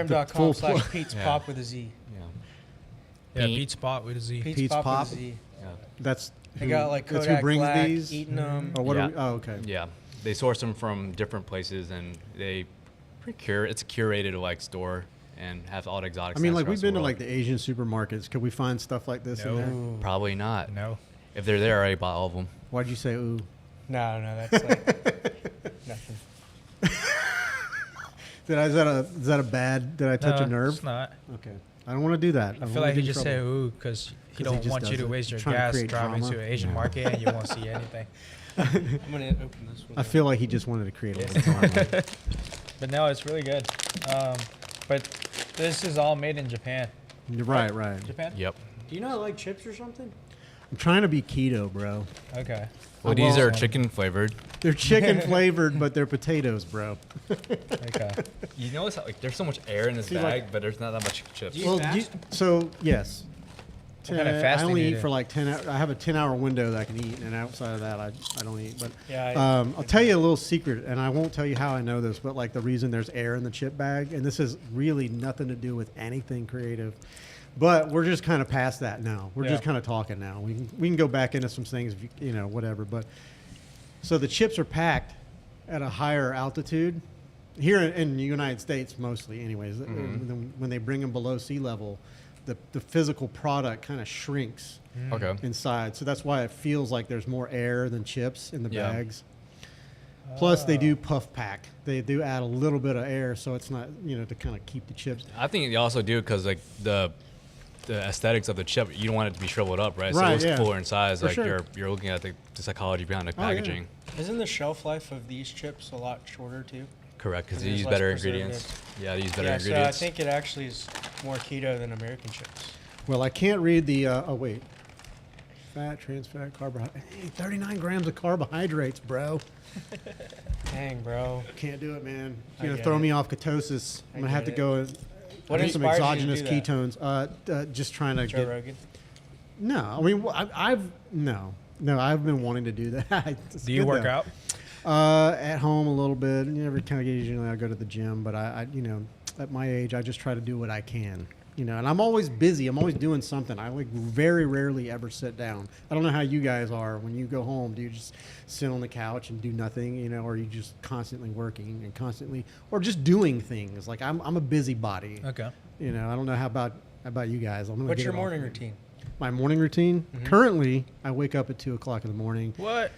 about it. full Instagram.com/Pete's plug. Yeah. Pop with a Z. Yeah. Yeah, Pete. Pete Spot with a Z. Pete's Pop Pop? with a Z. Yeah. That's They got like that's Kodak who brings Black, these. eating them. Or what? Yeah. Are we, oh, okay. Yeah. They source them from different places, and they it's a curated like store, and have all the exotic. I mean, snacks like we've across the been to world. like the Asian supermarkets. Could we find stuff like this in there? No. Probably not. No. If they're there, I already bought all of them. Why'd you say ooh? No, that's like nothing. Is that a bad? Did I touch No, a nerve? It's not. Okay, I don't want to do that. I feel like he just said ooh because he don't just want you does to it. waste your Trying to gas create driving drama. to an Asian market and you won't see anything. I'm gonna open this one. I feel like he just wanted to create a little drama. But no, it's really good. But this is all made in Japan. You're right. Japan? Yep. Do you not like chips or something? I'm trying to be keto, bro. Okay. Well, these well, are chicken flavored. They're chicken flavored, but they're potatoes, bro. Okay. You notice how, like there's so much air in this See, bag, like- but there's not that much chips. Do you fast? So yes. What kind of fasting I only do you eat do? for like 10 hours. I have a 10-hour window that I can eat, and outside of that, I don't eat. But Yeah, I'll tell you a little secret, and I won't tell you how I know this, but like the reason there's air in the chip bag, and this has really nothing to do with anything creative, but we're just kind of past that now. We're just Yeah. kind of talking now. We can go back into some things, if you know, whatever. But so the chips are packed at a higher altitude here in the United States, mostly, anyways. When they bring them below sea level, the physical product kind of shrinks Okay. inside. So that's why it feels like there's more air than chips in the Yeah. bags. Plus, they do puff pack. They do add a little bit of air, so it's not, to kind of keep the chips. I think they also do because like the aesthetics of the chip, you don't want it to be shriveled up, right? So Right, it looks yeah. fuller in size. For Like sure. you're looking at the psychology behind the Oh, yeah. packaging. Isn't the shelf life of these chips a lot shorter too? Correct, because And they there's use less better ingredients. Yeah, they use better Yeah, so I ingredients. think it actually is more keto than American chips. Well, I can't read the. Oh wait, fat, trans fat, carbohydrate. Hey, 39 grams of carbohydrates, bro. Dang, bro. Can't do it, man. I You're gonna get throw it. me off ketosis. I'm gonna have to get go. And What do some inspires you to exogenous do that? ketones. Just trying to Joe get. Rogan. No, I mean I've been wanting to do that. It's Do you good, work though. out? At home a little bit. Every kind of occasionally I go to the gym, but I at my age I just try to do what I can. And I'm always busy. I'm always doing something. I like very rarely ever sit down. I don't know how you guys are when you go home. Do you just sit on the couch and do nothing, or are you just constantly working and constantly, or just doing things? Like I'm a busybody. Okay. I don't know how about you guys. I'm gonna What's get your it off morning me. routine? My morning routine. Currently, I wake up at 2:00 in the morning. What?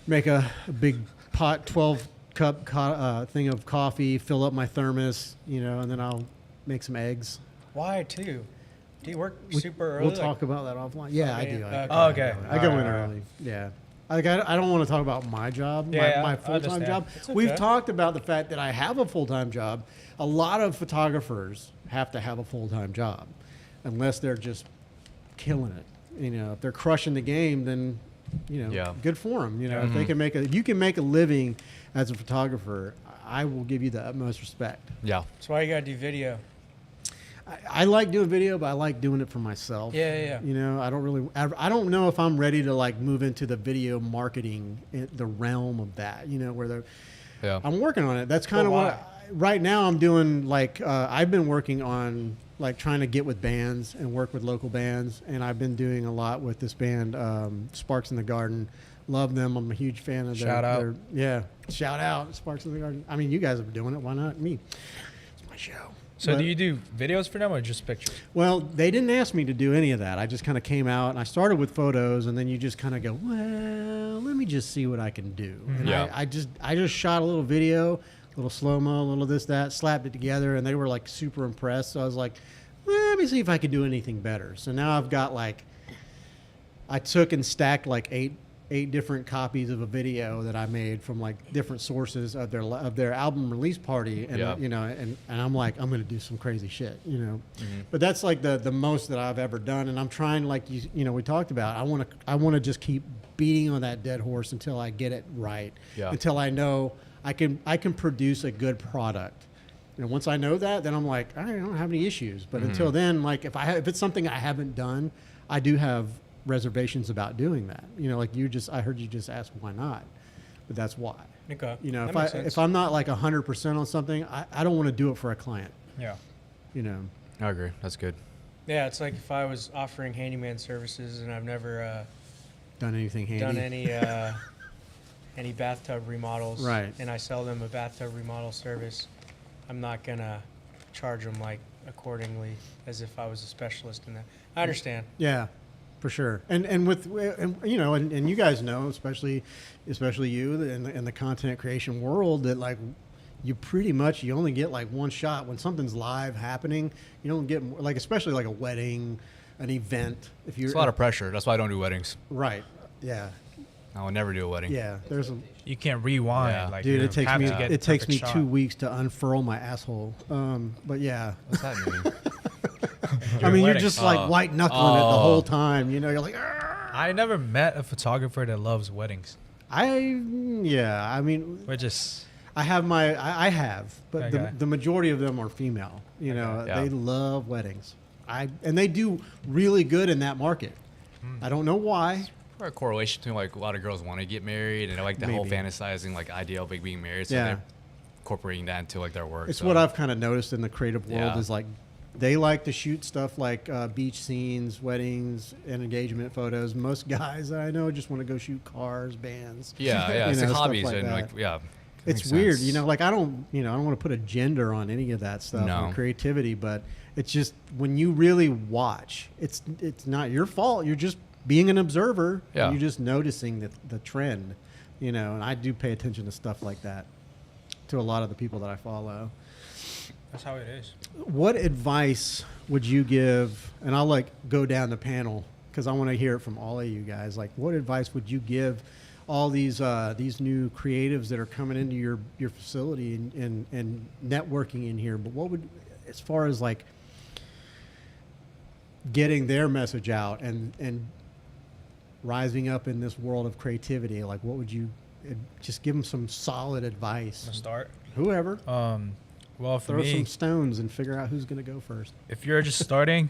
Make a big pot, 12-cup thing of coffee. Fill up my thermos, and then I'll make some eggs. Why two? Do you work super early? We'll talk about that offline. Yeah, I do. Okay. Okay. I go in Alright, early. Yeah. I don't want to talk about my job, Yeah, my I full-time understand. job. It's We've okay. talked about the fact that I have a full-time job. A lot of photographers have to have a full-time job unless they're just killing it. If they're crushing the game, then, Yeah. good for them. If they can if you can make a living as a photographer, I will give you the utmost respect. Yeah. That's why you gotta do video. I like doing video, but I like doing it for myself. Yeah. I don't know if I'm ready to like move into the video marketing, the realm of that. Where Yeah. I'm working on it. That's kind of Well, right now I'm doing. Like I've been working on like trying to get with bands and work with local bands, and I've been doing a lot with this band, Sparks in the Garden. Love them. I'm a huge fan of Shout out. Yeah, shout out Sparks in the Garden. I mean, you guys are doing it. Why not me? It's my show. So But- do you do videos for them or just pictures? Well, they didn't ask me to do any of that. I just kind of came out and I started with photos, and then you just kind of go, well, let me just see what I can do. And Yeah. I just shot a little video, a little slow mo, a little this that, slapped it together, and they were like super impressed. So I was like, let me see if I could do anything better. So now I've got like, I took and stacked like eight different copies of a video that I made from like different sources of their album release party, and Yeah. and I'm like, I'm gonna do some crazy shit, But that's like the most that I've ever done, and I'm trying, like we talked about. I want to just keep beating on that dead horse until I get it right, Yeah. until I know I can produce a good product. Once I know that, then I'm like, I don't have any issues. But until then, like if it's something I haven't done, I do have reservations about doing that. Like I heard you just ask why not, but that's why. Okay. If That makes sense. if I'm not like 100% on something, I don't want to do it for a client. Yeah. I agree. That's good. Yeah, it's like if I was offering handyman services and I've never Done anything handy? done any bathtub remodels, Right. and I sell them a bathtub remodel service, I'm not gonna charge them like accordingly as if I was a specialist in that. I understand. Yeah, for sure. And with you know, and you guys know, especially you in the content creation world, that like you pretty much you only get like one shot when something's live happening. You don't get like, especially like a wedding, an event. If you're It's a lot of pressure. That's why I don't do weddings. right. Yeah. I will never do a wedding. Yeah. There's a You can't rewind. Yeah. Like, dude. you It takes have me to get it takes me perfect 2 shot. weeks to unfurl my asshole. But yeah. What's that mean? I mean, you're wedding. just like white knuckling it the Oh. whole time. You know, you're like. "Argh." I never met a photographer that loves weddings. I mean, We're just I have, but Okay. the majority of them are female. You know, Yeah. they love weddings. And they do really good in that market. I don't know why. Or a correlation between like a lot of girls want to get married and they like the whole Maybe. fantasizing like ideal of like being married. So Yeah. they're incorporating that into like their work. It's so. what I've kind of noticed in the creative world Yeah. is like they like to shoot stuff like beach scenes, weddings, and engagement photos. Most guys that I know just want to go shoot cars, bands. Yeah, yeah. you It's know, like stuff hobbies like and that. like yeah. It's Makes weird, sense. you know, like I don't want to put a gender on any of that stuff No. or creativity, but it's just when you really watch, it's not your fault. You're just being an observer. Yeah. And you're just noticing the trend, you know, and I do pay attention to stuff like that to a lot of the people that I follow. that's how it is. What advice would you give? And I'll like go down the panel because I want to hear it from all of you guys. Like, what advice would you give all these new creatives that are coming into your facility and networking in here? But what would, as far as like getting their message out and rising up in this world of creativity, like what would you just give them some solid advice? I'm gonna start. Whoever. Well, for Throw me, some stones and figure out who's going to go first. if you're just starting,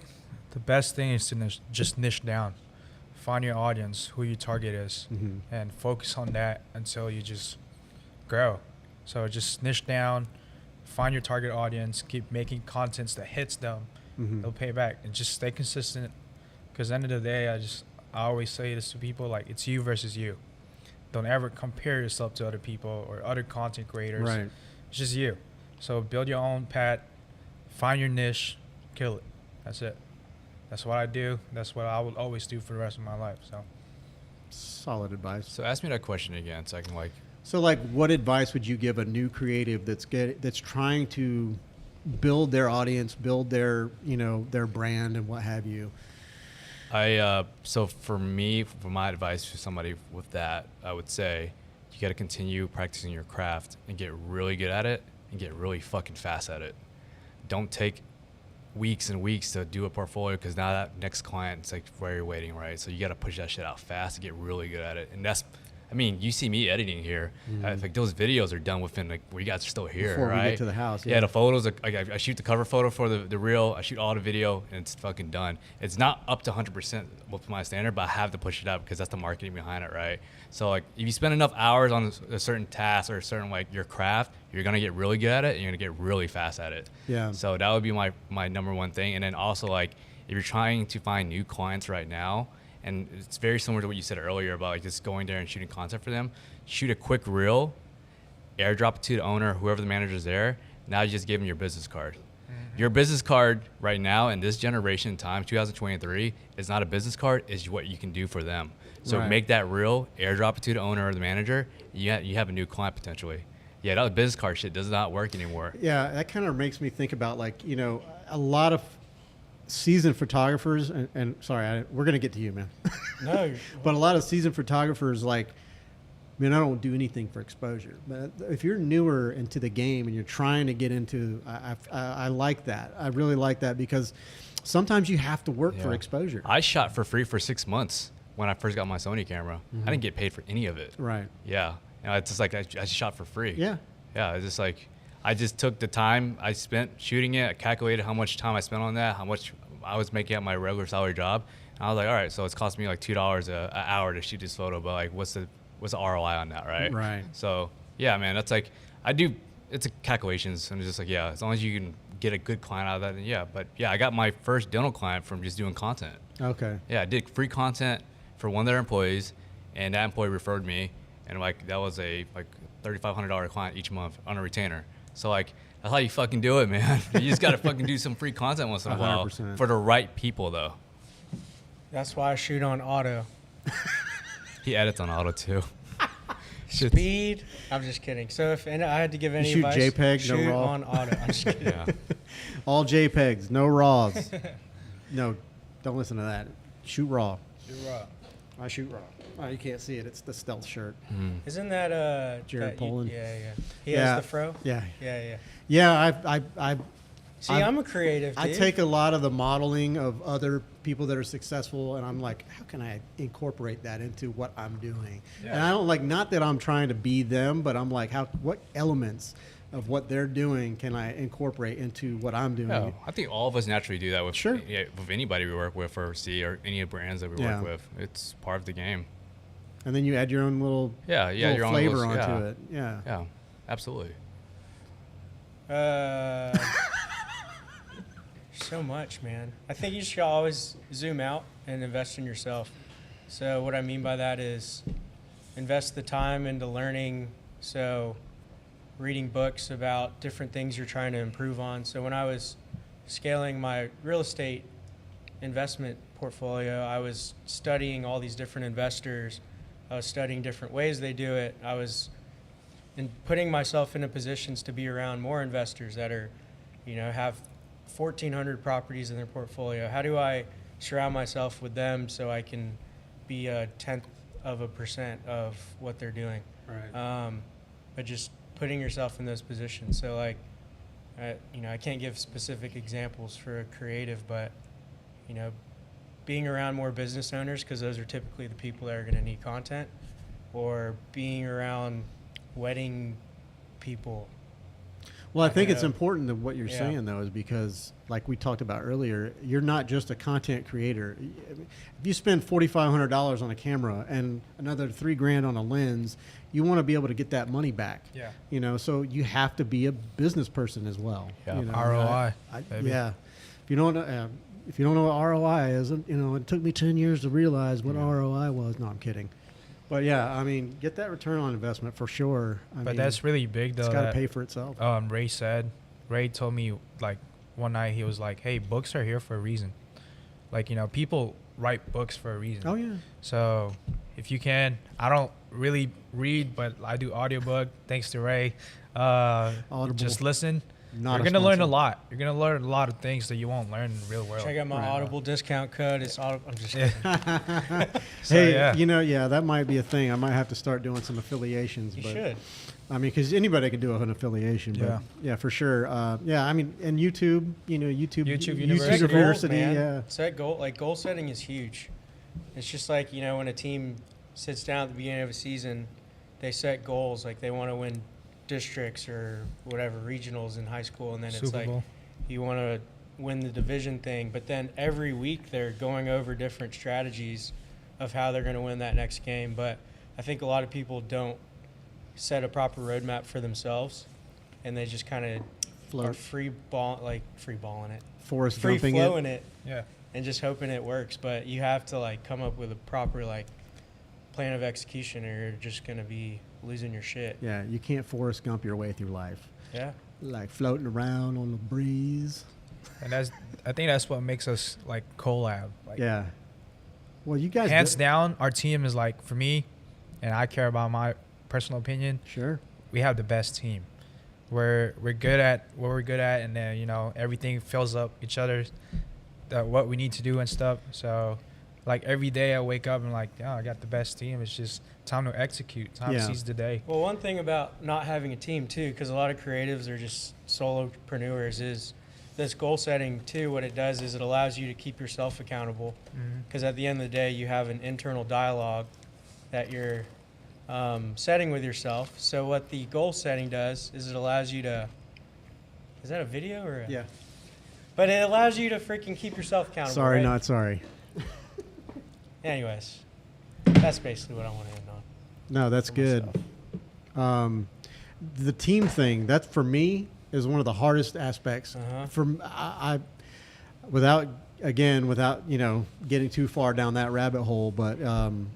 the best thing is to just niche down. Find your audience, who your target is, Mhm. and focus on that until you just grow. So just niche down, find your target audience, keep making contents that hits them. Mhm. They'll pay back, and just stay consistent. Because at the end of the day, I always say this to people, like, it's you versus you. Don't ever compare yourself to other people or other content creators. Right. It's just you. So build your own path, find your niche, kill it. That's it. That's what I do. That's what I will always do for the rest of my life. So Solid advice. So ask me that question again so I can like So, like, what advice would you give a new creative that's trying to build their audience, build their their brand and what have you? so for me, for my advice to somebody with that, I would say you got to continue practicing your craft and get really good at it and get really fucking fast at it. Don't take weeks and weeks to do a portfolio because now that next client, it's like where you're waiting, right? So you got to push that shit out fast to get really good at it. And that's, I mean, you see me editing here. Like those videos are done within like where you guys are still here, Before we right? get to the house, Yeah, yeah. the photos. Like I shoot the cover photo for the reel. I shoot all the video, and it's fucking done. It's not up to 100% with my standard, but I have to push it up because that's the marketing behind it, right? So like, if you spend enough hours on a certain task or a certain like your craft, you're gonna get really good at it, and you're gonna get really fast at it. Yeah. So that would be my number one thing. And then also like, if you're trying to find new clients right now, and it's very similar to what you said earlier about like just going there and shooting content for them, shoot a quick reel, airdrop it to the owner, whoever the manager is there. Now you just give them your business card. Your business card right now in this generation time, 2023, is not a business card, it's what you can do for them. So Right. make that reel, airdrop it to the owner or the manager, you have a new client potentially. Yeah, that business card shit does not work anymore. Yeah, that kind of makes me think about like a lot of seasoned photographers and sorry, we're gonna get to you, man. No. But a lot of seasoned photographers, like, man, I don't do anything for exposure. But if you're newer into the game and you're trying to get into, I like that. I really like that because sometimes you have to work for Yeah. exposure. I shot for free for 6 months when I first got my Sony camera. I didn't get paid for any of it. Right. Yeah. It's just like I just shot for free. Yeah. Yeah. It's just like I just took the time I spent shooting it. I calculated how much time I spent on that, how much I was making at my regular salary job. And I was like, all right, so it's cost me like $2 an hour to shoot this photo, but like, what's the ROI on that, right? Right. So yeah, man, that's like it's a calculations, and it's just like, yeah, as long as you can get a good client out of that, then yeah. But yeah, I got my first dental client from just doing content. Okay. Yeah, I did free content for one of their employees, and that employee referred me, and like that was a like $3,500 client each month on a retainer. So like That's how you fucking do it, man. You just got to fucking do some free content once in a while 100%. for the right people, though. That's why I shoot on auto. He edits on auto, too. Speed. I'm just kidding. So if I had to give any shoot advice, JPEG, no shoot RAW? on auto. I'm just kidding. Yeah. All JPEGs, no RAWs. No, don't listen to that. Shoot raw. Shoot raw. I shoot raw. Oh, you can't see it. It's the stealth shirt. Isn't that Jared that Poland? Yeah. He Yeah. has the fro. Yeah. Yeah. Yeah, See, I'm- I'm a creative. I Dude. take a lot of the modeling of other people that are successful, and I'm like, how can I incorporate that into what I'm doing? Yeah. And I don't like, not that I'm trying to be them, but I'm like, what elements of what they're doing can I incorporate into what I'm doing? No, I think all of us naturally do that with Sure. yeah, with anybody we work with or see or any brands that we Yeah. work with. It's part of the game. And then you add your own little, Yeah, little your own flavor little- onto yeah. it. Yeah. Yeah, absolutely. So much, man. I think you should always zoom out and invest in yourself. So what I mean by that is invest the time into learning. So reading books about different things you're trying to improve on. So when I was scaling my real estate investment portfolio, I was studying all these different investors. I was studying different ways they do it. I was putting myself into positions to be around more investors that are, have 1,400 properties in their portfolio. How do I surround myself with them so I can be 0.1% of what they're doing? Right. But just putting yourself in those positions. So I can't give specific examples for a creative, but being around more business owners, because those are typically the people that are going to need content, or being around wedding people. Well, I think it's Yeah. important that what you're Yeah. saying, though, is because, like we talked about earlier, you're not just a content creator. If you spend $4,500 on a camera and another $3,000 on a lens, you want to be able to get that money back. Yeah. So you have to be a business person as well. Yeah. ROI, baby. Yeah. If you don't know what ROI is, it took me 10 years to realize what ROI was. No, I'm kidding. But yeah, I mean, get that return on investment for sure. But that's really big, though. It's got to that, pay for itself. Ray told me, like, one night he was like, hey, books are here for a reason. Like, people write books for a reason. Oh, yeah. So if you can, I don't really read, but I do audiobook, thanks to Ray. Audible. Just listen. Not You're a going to learn a sponsor. lot. You're going to learn a lot of things that you won't learn in the real world. Check out my Right. Audible discount code. It's Audible. I'm just kidding. So, Hey, yeah. that might be a thing. I might have to start doing some affiliations. You but, should. I mean, because anybody can do an affiliation. But Yeah. yeah, for sure. Yeah, I mean, and YouTube, YouTube University. University, man. yeah. Set goal. Like, goal setting is huge. It's just like, when a team sits down at the beginning of a season, they set goals. Like, they want to win districts or whatever, regionals in high school. And then it's Super like, Bowl. you want to win the division thing. But then every week they're going over different strategies of how they're going to win that next game. But I think a lot of people don't set a proper roadmap for themselves, and they just kind of are free balling it, Forrest free Gumping flowing it. Yeah. and just hoping it works. But you have to come up with a proper plan of execution, or you're just gonna be losing your shit. Yeah, you can't Forrest Gump your way through life. Yeah. Like floating around on the breeze. And I think that's what makes us like Collab. Like, Yeah. Well, you guys hands did- down, our team is like, for me, and I care about my personal opinion, Sure. we have the best team. We're good at what we're good at, and then everything fills up each other's what we need to do and stuff. So like every day I wake up and like, yeah, I got the best team. It's just time to execute, time to seize the day. Well, one thing about not having a team too, because a lot of creatives are just solopreneurs, is this goal setting too. What it does is it allows you to keep yourself accountable, because at the end of the day, you have an internal dialogue that you're setting with yourself. So what the goal setting does is it allows you to. Is that a video or? Yeah. But it allows you to freaking keep yourself accountable. Sorry, right? not sorry. Anyways, that's basically what I want to end on. No, that's for good. myself. The team thing, that for me is one of the hardest aspects. Uh-huh. Without getting too far down that rabbit hole, but I'm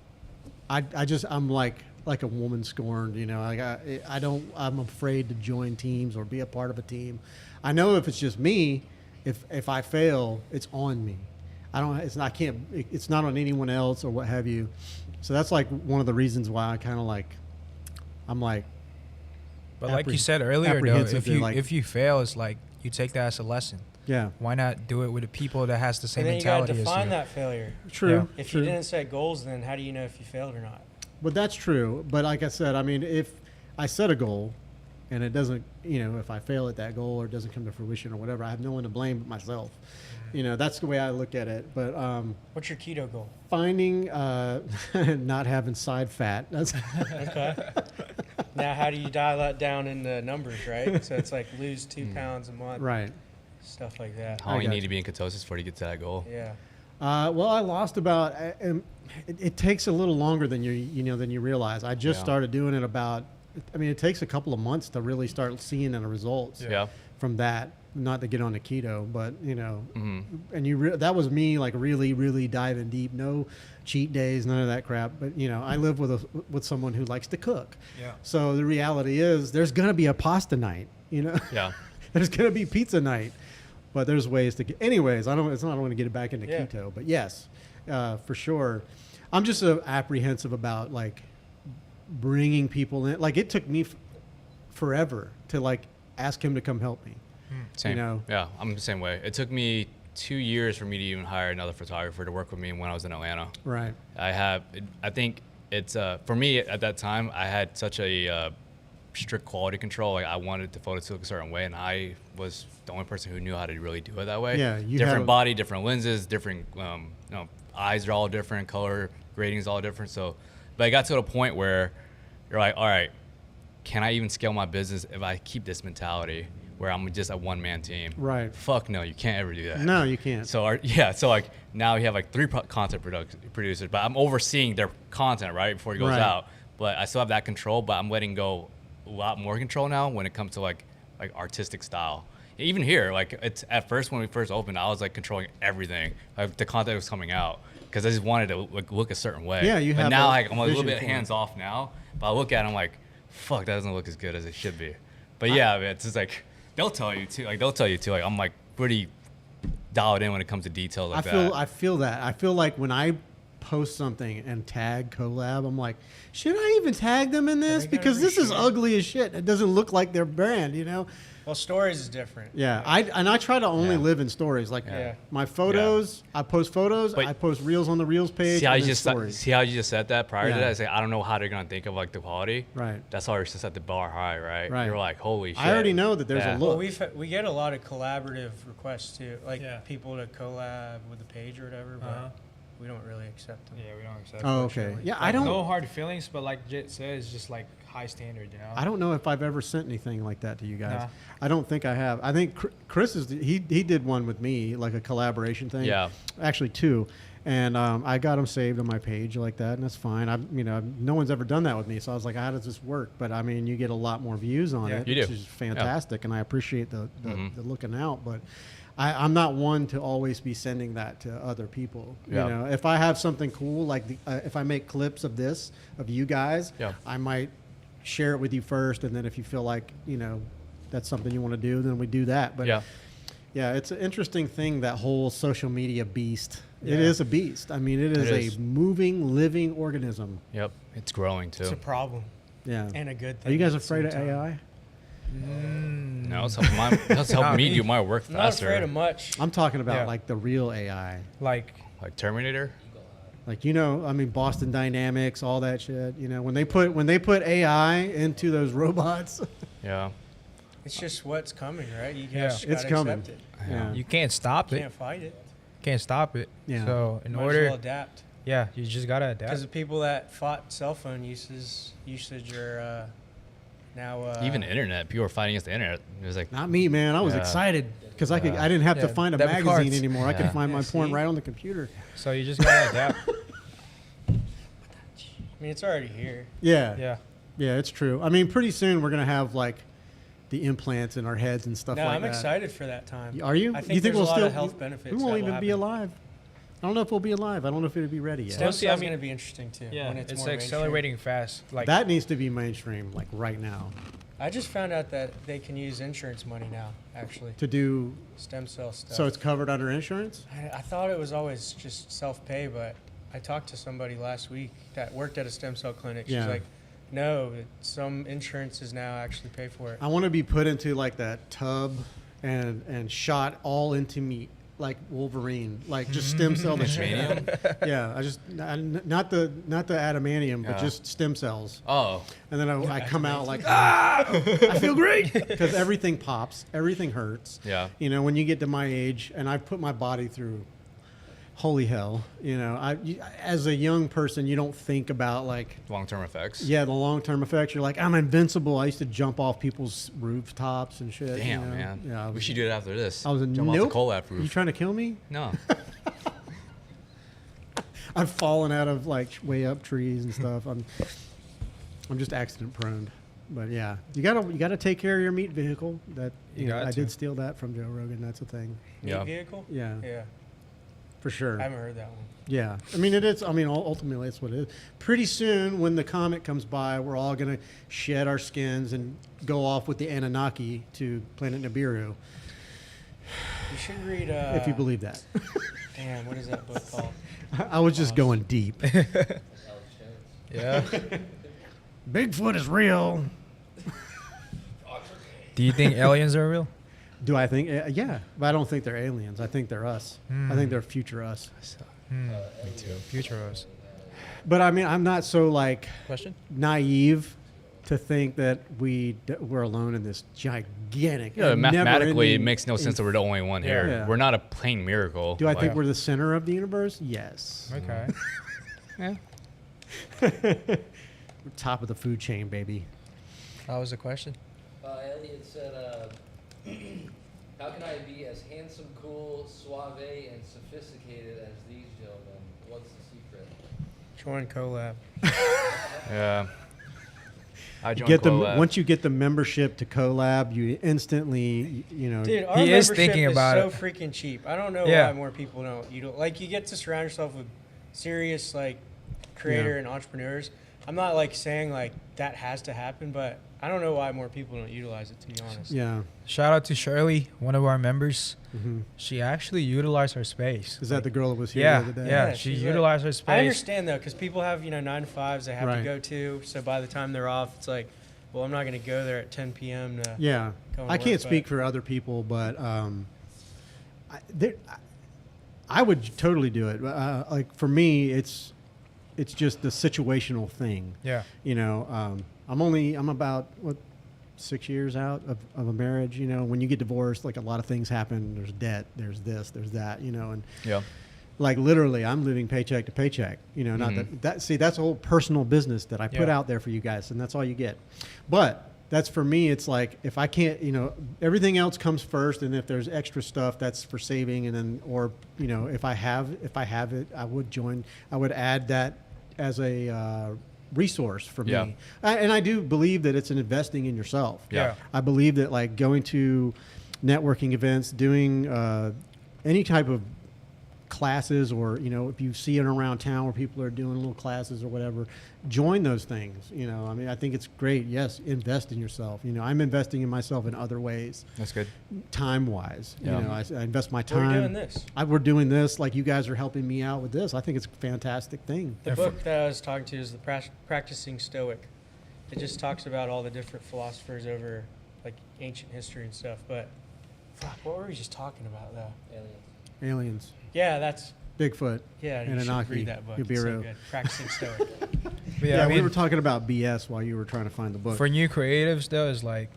like like a woman scorned. You know, like I don't. I'm afraid to join teams or be a part of a team. I know if it's just me, if I fail, it's on me. I don't. It's not. I can't. It's not on anyone else or what have you. So that's like one of the reasons why I kind of like. I'm like. But like you said earlier, though, if you fail, it's like you take that as a lesson. Yeah. Why not do it with the people that has the same And then mentality you as got to you? define that failure. True. Yeah. If true. you didn't set goals, then how do you know if you failed or not? But that's true. But like I said, I mean, if I set a goal and it doesn't, if I fail at that goal or it doesn't come to fruition or whatever, I have no one to blame but myself. That's the way I look at it. But What's your keto goal? finding not having side fat. That's Okay. Now, how do you dial that down into numbers, right? So it's like lose 2 pounds a month, right. stuff like that. How long you need to be in ketosis before you get to that goal? Yeah. Well, I lost about. It takes a little longer than you realize. I just started doing it about. I mean, it takes a couple of months to really start seeing the results from that. Not to get on the keto, but and that was me like really, really diving deep. No cheat days, none of that crap. But I live with someone who likes to cook. Yeah. So the reality is, there's gonna be a pasta night. Yeah. There's gonna be pizza night. But there's ways to get. Anyways, I don't want to get it back into keto. But yes, for sure. I'm just apprehensive about like bringing people in. Like it took me forever to like ask him to come help me. Same. Yeah, I'm the same way. It took me 2 years for me to even hire another photographer to work with me when I was in Atlanta. Right. I think it's for me at that time. I had such a strict quality control. Like I wanted the photos to look a certain way, and I was the only person who knew how to really do it that way. Yeah, different body, different lenses, different eyes are all different, color grading is all different. So, but I got to a point where you're like, all right, can I even scale my business if I keep this mentality where I'm just a one-man team? Right. Fuck no, you can't ever do that. No, you can't. So so like now you have like 3 content producers, but I'm overseeing their content right before it goes out. But I still have that control, but I'm letting go a lot more control now when it comes to like artistic style. Even here, like it's at first when we first opened, I was like controlling everything, like the content was coming out because I just wanted to look a certain way. Yeah, you but have. now like I'm a little bit hands off now, but I look at it, I'm like, fuck, that doesn't look as good as it should be. But yeah, it's just like they'll tell you too. Like I'm like pretty dialed in when it comes to details like that. I feel that. I feel like when I post something and tag Collab, I'm like, should I even tag them in this? Because this is ugly as shit. It doesn't look like their brand, Well, stories is different. Yeah, I try to only live in stories. Like my photos, I post photos. But I post reels on the reels page. See how you just said that prior to that? I say I don't know how they're gonna think of like the quality. Right. That's why we're just set the bar high, right? Right. You're like, holy shit. I already know that there's a look. Well, we get a lot of collaborative requests too, like people to collab with the page or whatever. But we don't really accept them. Yeah, we don't accept. Oh, okay. Yeah, I don't. No hard feelings, but like Jit says, just like high standard, I don't know if I've ever sent anything like that to you guys. Nah. I don't think I have. I think Chris he did one with me, like a collaboration thing. Yeah. Actually 2, and I got them saved on my page like that, and that's fine. No one's ever done that with me, so I was like, how does this work? But I mean, you get a lot more views on it, you do. which is fantastic, and I appreciate the looking out, but. I'm not one to always be sending that to other people. Yeah. If I have something cool, like if I make clips of you guys, I might share it with you first, and then if you feel like that's something you want to do, then we do that. But yeah, it's an interesting thing, that whole social media beast. It is a beast. I mean, it is a moving, living organism. Yep, it's growing too. It's a problem. Yeah, and a good thing. Are you guys afraid of AI? No, it's helping me do my work faster. I'm not afraid of much. I'm talking about like the real AI, like Terminator. Like Boston Dynamics, all that shit. When they put AI into those robots. Yeah. It's just what's coming, right? You guys it's coming. Accept it. Yeah. you can't stop You it. can't fight it. Can't stop it. Yeah. So in Might order, as well adapt. yeah, you just gotta adapt. Because the people that fought cell phone usage are now Even the internet, people are fighting against the internet. It was like Not me, man. I was excited because I didn't have to find a debit magazine cards. anymore. I could find my porn see? right on the computer. So you just gotta adapt. I mean, it's already here. Yeah, it's true. I mean, pretty soon we're gonna have like the implants in our heads and stuff No, like I'm that. excited for that time. Are you? I think you think there's we'll a lot still of health benefits. We won't that even will be happen. alive. I don't know if we'll be alive. I don't know if it'll be ready yet. Stem Mostly, I cell's mean- going to be interesting too. Yeah, when it's it's more accelerating fast. Like That needs to be mainstream, like right now, mainstream. I just found out that they can use insurance money now, actually, to do. stem cell stuff. So it's covered under insurance. I thought it was always just self-pay, but I talked to somebody last week that worked at a stem cell clinic. She's Yeah. like, no, some insurances now actually pay for it. I want to be put into like that tub and shot all into me like Wolverine, like just stem cell. Adamantium? Yeah, not the adamantium, but Yeah. just stem cells. Oh, And then I come out like, I feel great because everything pops, everything hurts. yeah. You know, when you get to my age, and I put my body through holy hell. You know, as a young person, you don't think about like, Long-term effects. yeah, the long-term effects. You're like, I'm invincible. I used to jump off people's rooftops and shit. Damn, you know? man. Yeah, We should do it after this. I was a Jump nope. off the Collab You roof. trying to kill me? No. I've fallen out of like way up trees and stuff. I'm just accident prone. But yeah, you gotta take care of your meat vehicle. That You know, got I to. did steal that from Joe Rogan. That's a thing. Yeah. Vehicle? Yeah, Yeah, for sure. I haven't heard that one. Yeah, I mean it is. I mean ultimately it's what it is. Pretty soon, when the comet comes by, we're all gonna shed our skins and go off with the Anunnaki to planet Nibiru. You should read. If you believe that. Damn, what is that book called? I was just going deep. Alex Jones. yeah. Bigfoot is real. Do you think aliens are real? Do I think? Yeah, but I don't think they're aliens. I think they're us. I think they're future us. Me too. Future us. But I mean, I'm not so like Question? naive to think that we're alone in this gigantic. Yeah, and mathematically, it never-ending makes no sense that we're the only one here. Yeah. We're not a plain miracle. Do I think Like- we're the center of the universe? Yes. Okay. yeah. We're top of the food chain, baby. That was the question. Elliot said, how can I be as handsome, cool, suave, and sophisticated as these gentlemen? What's the secret? Join Colab. Yeah. I joined Get the Collab. once you get the membership to Collab, you instantly, you know. Dude, our He is membership thinking about so it. freaking cheap. I don't know Yeah. why more people don't. Like you get to surround yourself with serious like creator Yeah. and entrepreneurs. I'm not like saying like that has to happen, but I don't know why more people don't utilize it. To be honest. Yeah. Shout out to Shirley, one of our members. Hmm. She actually utilized her space. Is that the girl that was here Yeah, the other day? yeah. Yeah, She she's utilized her space. I understand though, because people have 9 to 5s they have Right. to go to. So by the time they're off, it's like, well, I'm not going to go there at 10 p.m. to. Yeah. Go and I work, can't speak but- for other people, but I would totally do it. Like for me, it's just the situational thing. Yeah. You know, I'm about 6 years out of a marriage. You know, when you get divorced, like a lot of things happen. There's debt, there's this, there's that. You know, and Yeah. like literally, I'm living paycheck to paycheck. You know, not that. See, that's a whole personal business that I put Yeah. out there for you guys, and that's all you get. But that's for me. It's like if I can't, you know, everything else comes first, and if there's extra stuff, that's for saving, and then, or you know, if I have it, I would join. I would add that as a resource for Yeah. me. And I do believe that it's an investing in yourself. Yeah. I believe that like going to networking events, doing any type of classes, or you know, if you see it around town where people are doing little classes or whatever, join those things. You know, I mean, I think it's great. Yes, invest in yourself. You know, I'm investing in myself in other ways, That's good. time wise. Yeah. You know, I invest my We're time. doing this. We're doing this. Like you guys are helping me out with this. I think it's a fantastic thing. The book that I was talking to is the Practicing Stoic. It just talks about all the different philosophers over like ancient history and stuff. But fuck, what were we just talking about though? Aliens. Aliens, Yeah, that's Bigfoot. yeah. You should Anunnaki, read that book. It's so Nibiru. good. Practicing Stoic. But Yeah, yeah, I we mean, were talking about BS while you were trying to find the book. for new creatives though, is like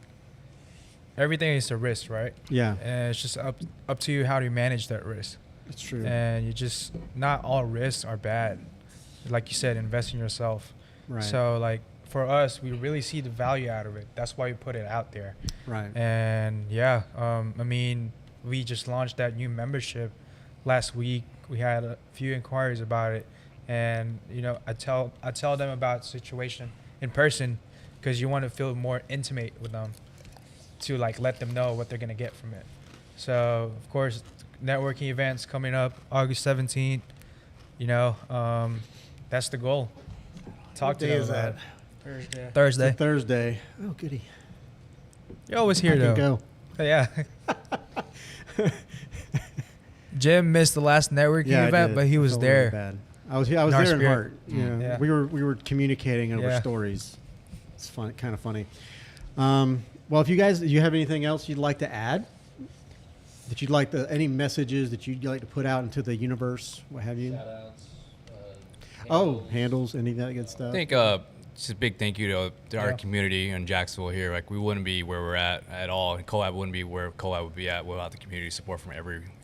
everything is a risk, right? Yeah, And it's just up to you how to manage that risk. it's true. And you just not all risks are bad. Like you said, invest in yourself. Right. So like for us, we really see the value out of it. That's why we put it out there. Right. And yeah, I mean, we just launched that new membership last week. We had a few inquiries about it, and you know, I tell them about the situation in person because you want to feel more intimate with them to like let them know what they're gonna get from it. So of course, networking events coming up August 17th. You know, that's the goal. Talk What to day them is about that? Thursday. It's Thursday. a Thursday. Oh, goody. You're always here I can though. go. Yeah. Jim missed the last networking Yeah, I event, did. but he I was felt there. really bad. I was there our in spirit. heart. Yeah. Yeah. We were communicating over Yeah. stories. It's fun, kind of funny. Well, if you guys, do you have anything else you'd like to add? That you'd like any messages that you'd like to put out into the universe? What have you? Shout outs. Oh, handles, any of that good stuff. I think just a big thank you to our Yeah. community in Jacksonville here. Like we wouldn't be where we're at all. And Collab wouldn't be where Collab would be at without the community support from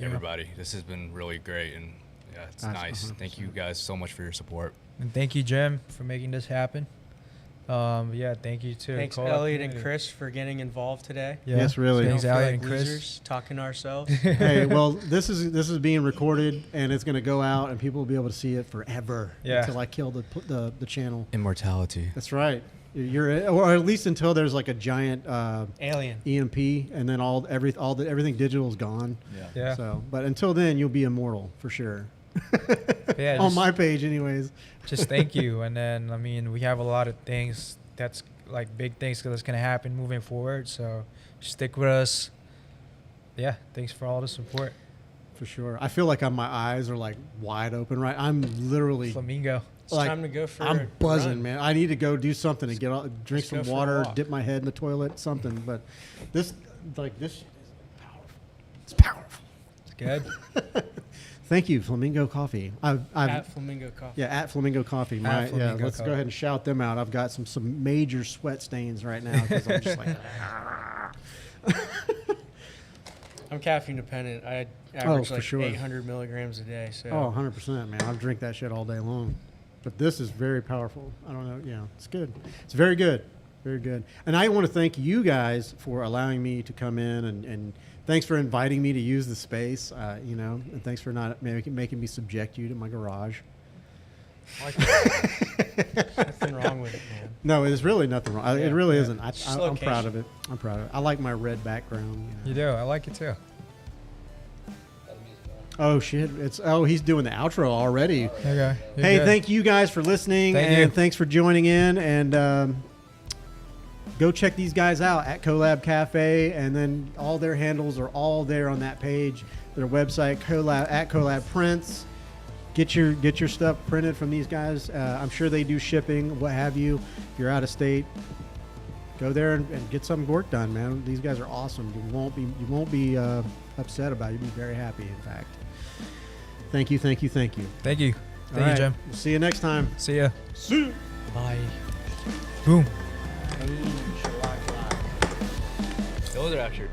everybody. This has been really great, and yeah, it's That's nice. 100%. Thank you guys so much for your support. And thank you, Jim, for making this happen. Yeah, thank you to Thanks, Collab Elliot and community. Chris, for getting involved today. Yeah. Yes, really. Thanks, Don't feel Elliot like and Chris. losers talking to ourselves. Hey, well, this is being recorded and it's going to go out and people will be able to see it forever Yeah. until I kill the channel. Immortality. That's right. Or at least until there's like a giant Alien. EMP and then everything digital is gone. Yeah. So, but until then, you'll be immortal for sure. Yeah, On just- my page, anyways. Just thank you. And then, I mean, we have a lot of things that's like big things that's going to happen moving forward. So just stick with us. Yeah. Thanks for all the support. For sure. I feel like my eyes are like wide open, right? I'm literally It's Flamingo. like, time to go for a I'm buzzing, run. man. I need to go do something and drink Let's go some for a water, walk. dip my head in the toilet, something. But this is powerful. It's powerful. It's good. Thank you, Flamingo Coffee. At Flamingo Coffee. At Flamingo Coffee. Flamingo Let's Coffee. go ahead and shout them out. I've got some major sweat stains right now because I'm just like. I'm caffeine dependent. I average for like sure. 800 milligrams a day. So Oh, 100%, man. I'll drink that shit all day long. But this is very powerful. I don't know. Yeah, it's good. It's very good. Very good. And I want to thank you guys for allowing me to come in and thanks for inviting me to use the space, and thanks for not making me subject you to my garage. nothing wrong with it, man. No, there's really nothing wrong. It Yeah, really yeah. isn't. Just I'm proud location. of it. I'm proud of it. I like my red background. You do. I like it too. That music on. Oh, shit. He's doing the outro already. Okay. You're Hey, good. thank you guys for listening, Thank and you. thanks for joining in. And go check these guys out at Collab Cafe, and then all their handles are all there on that page. Their website, Collab Prints. Get your stuff printed from these guys. I'm sure they do shipping, what have you. If you're out of state, go there and get some work done, man. These guys are awesome. You won't be upset about it. You'll be very happy, in fact. Thank you. Thank you. All Thank you, right. Jim. We'll see you next time. See ya. See you. Bye. Boom. Those are actually.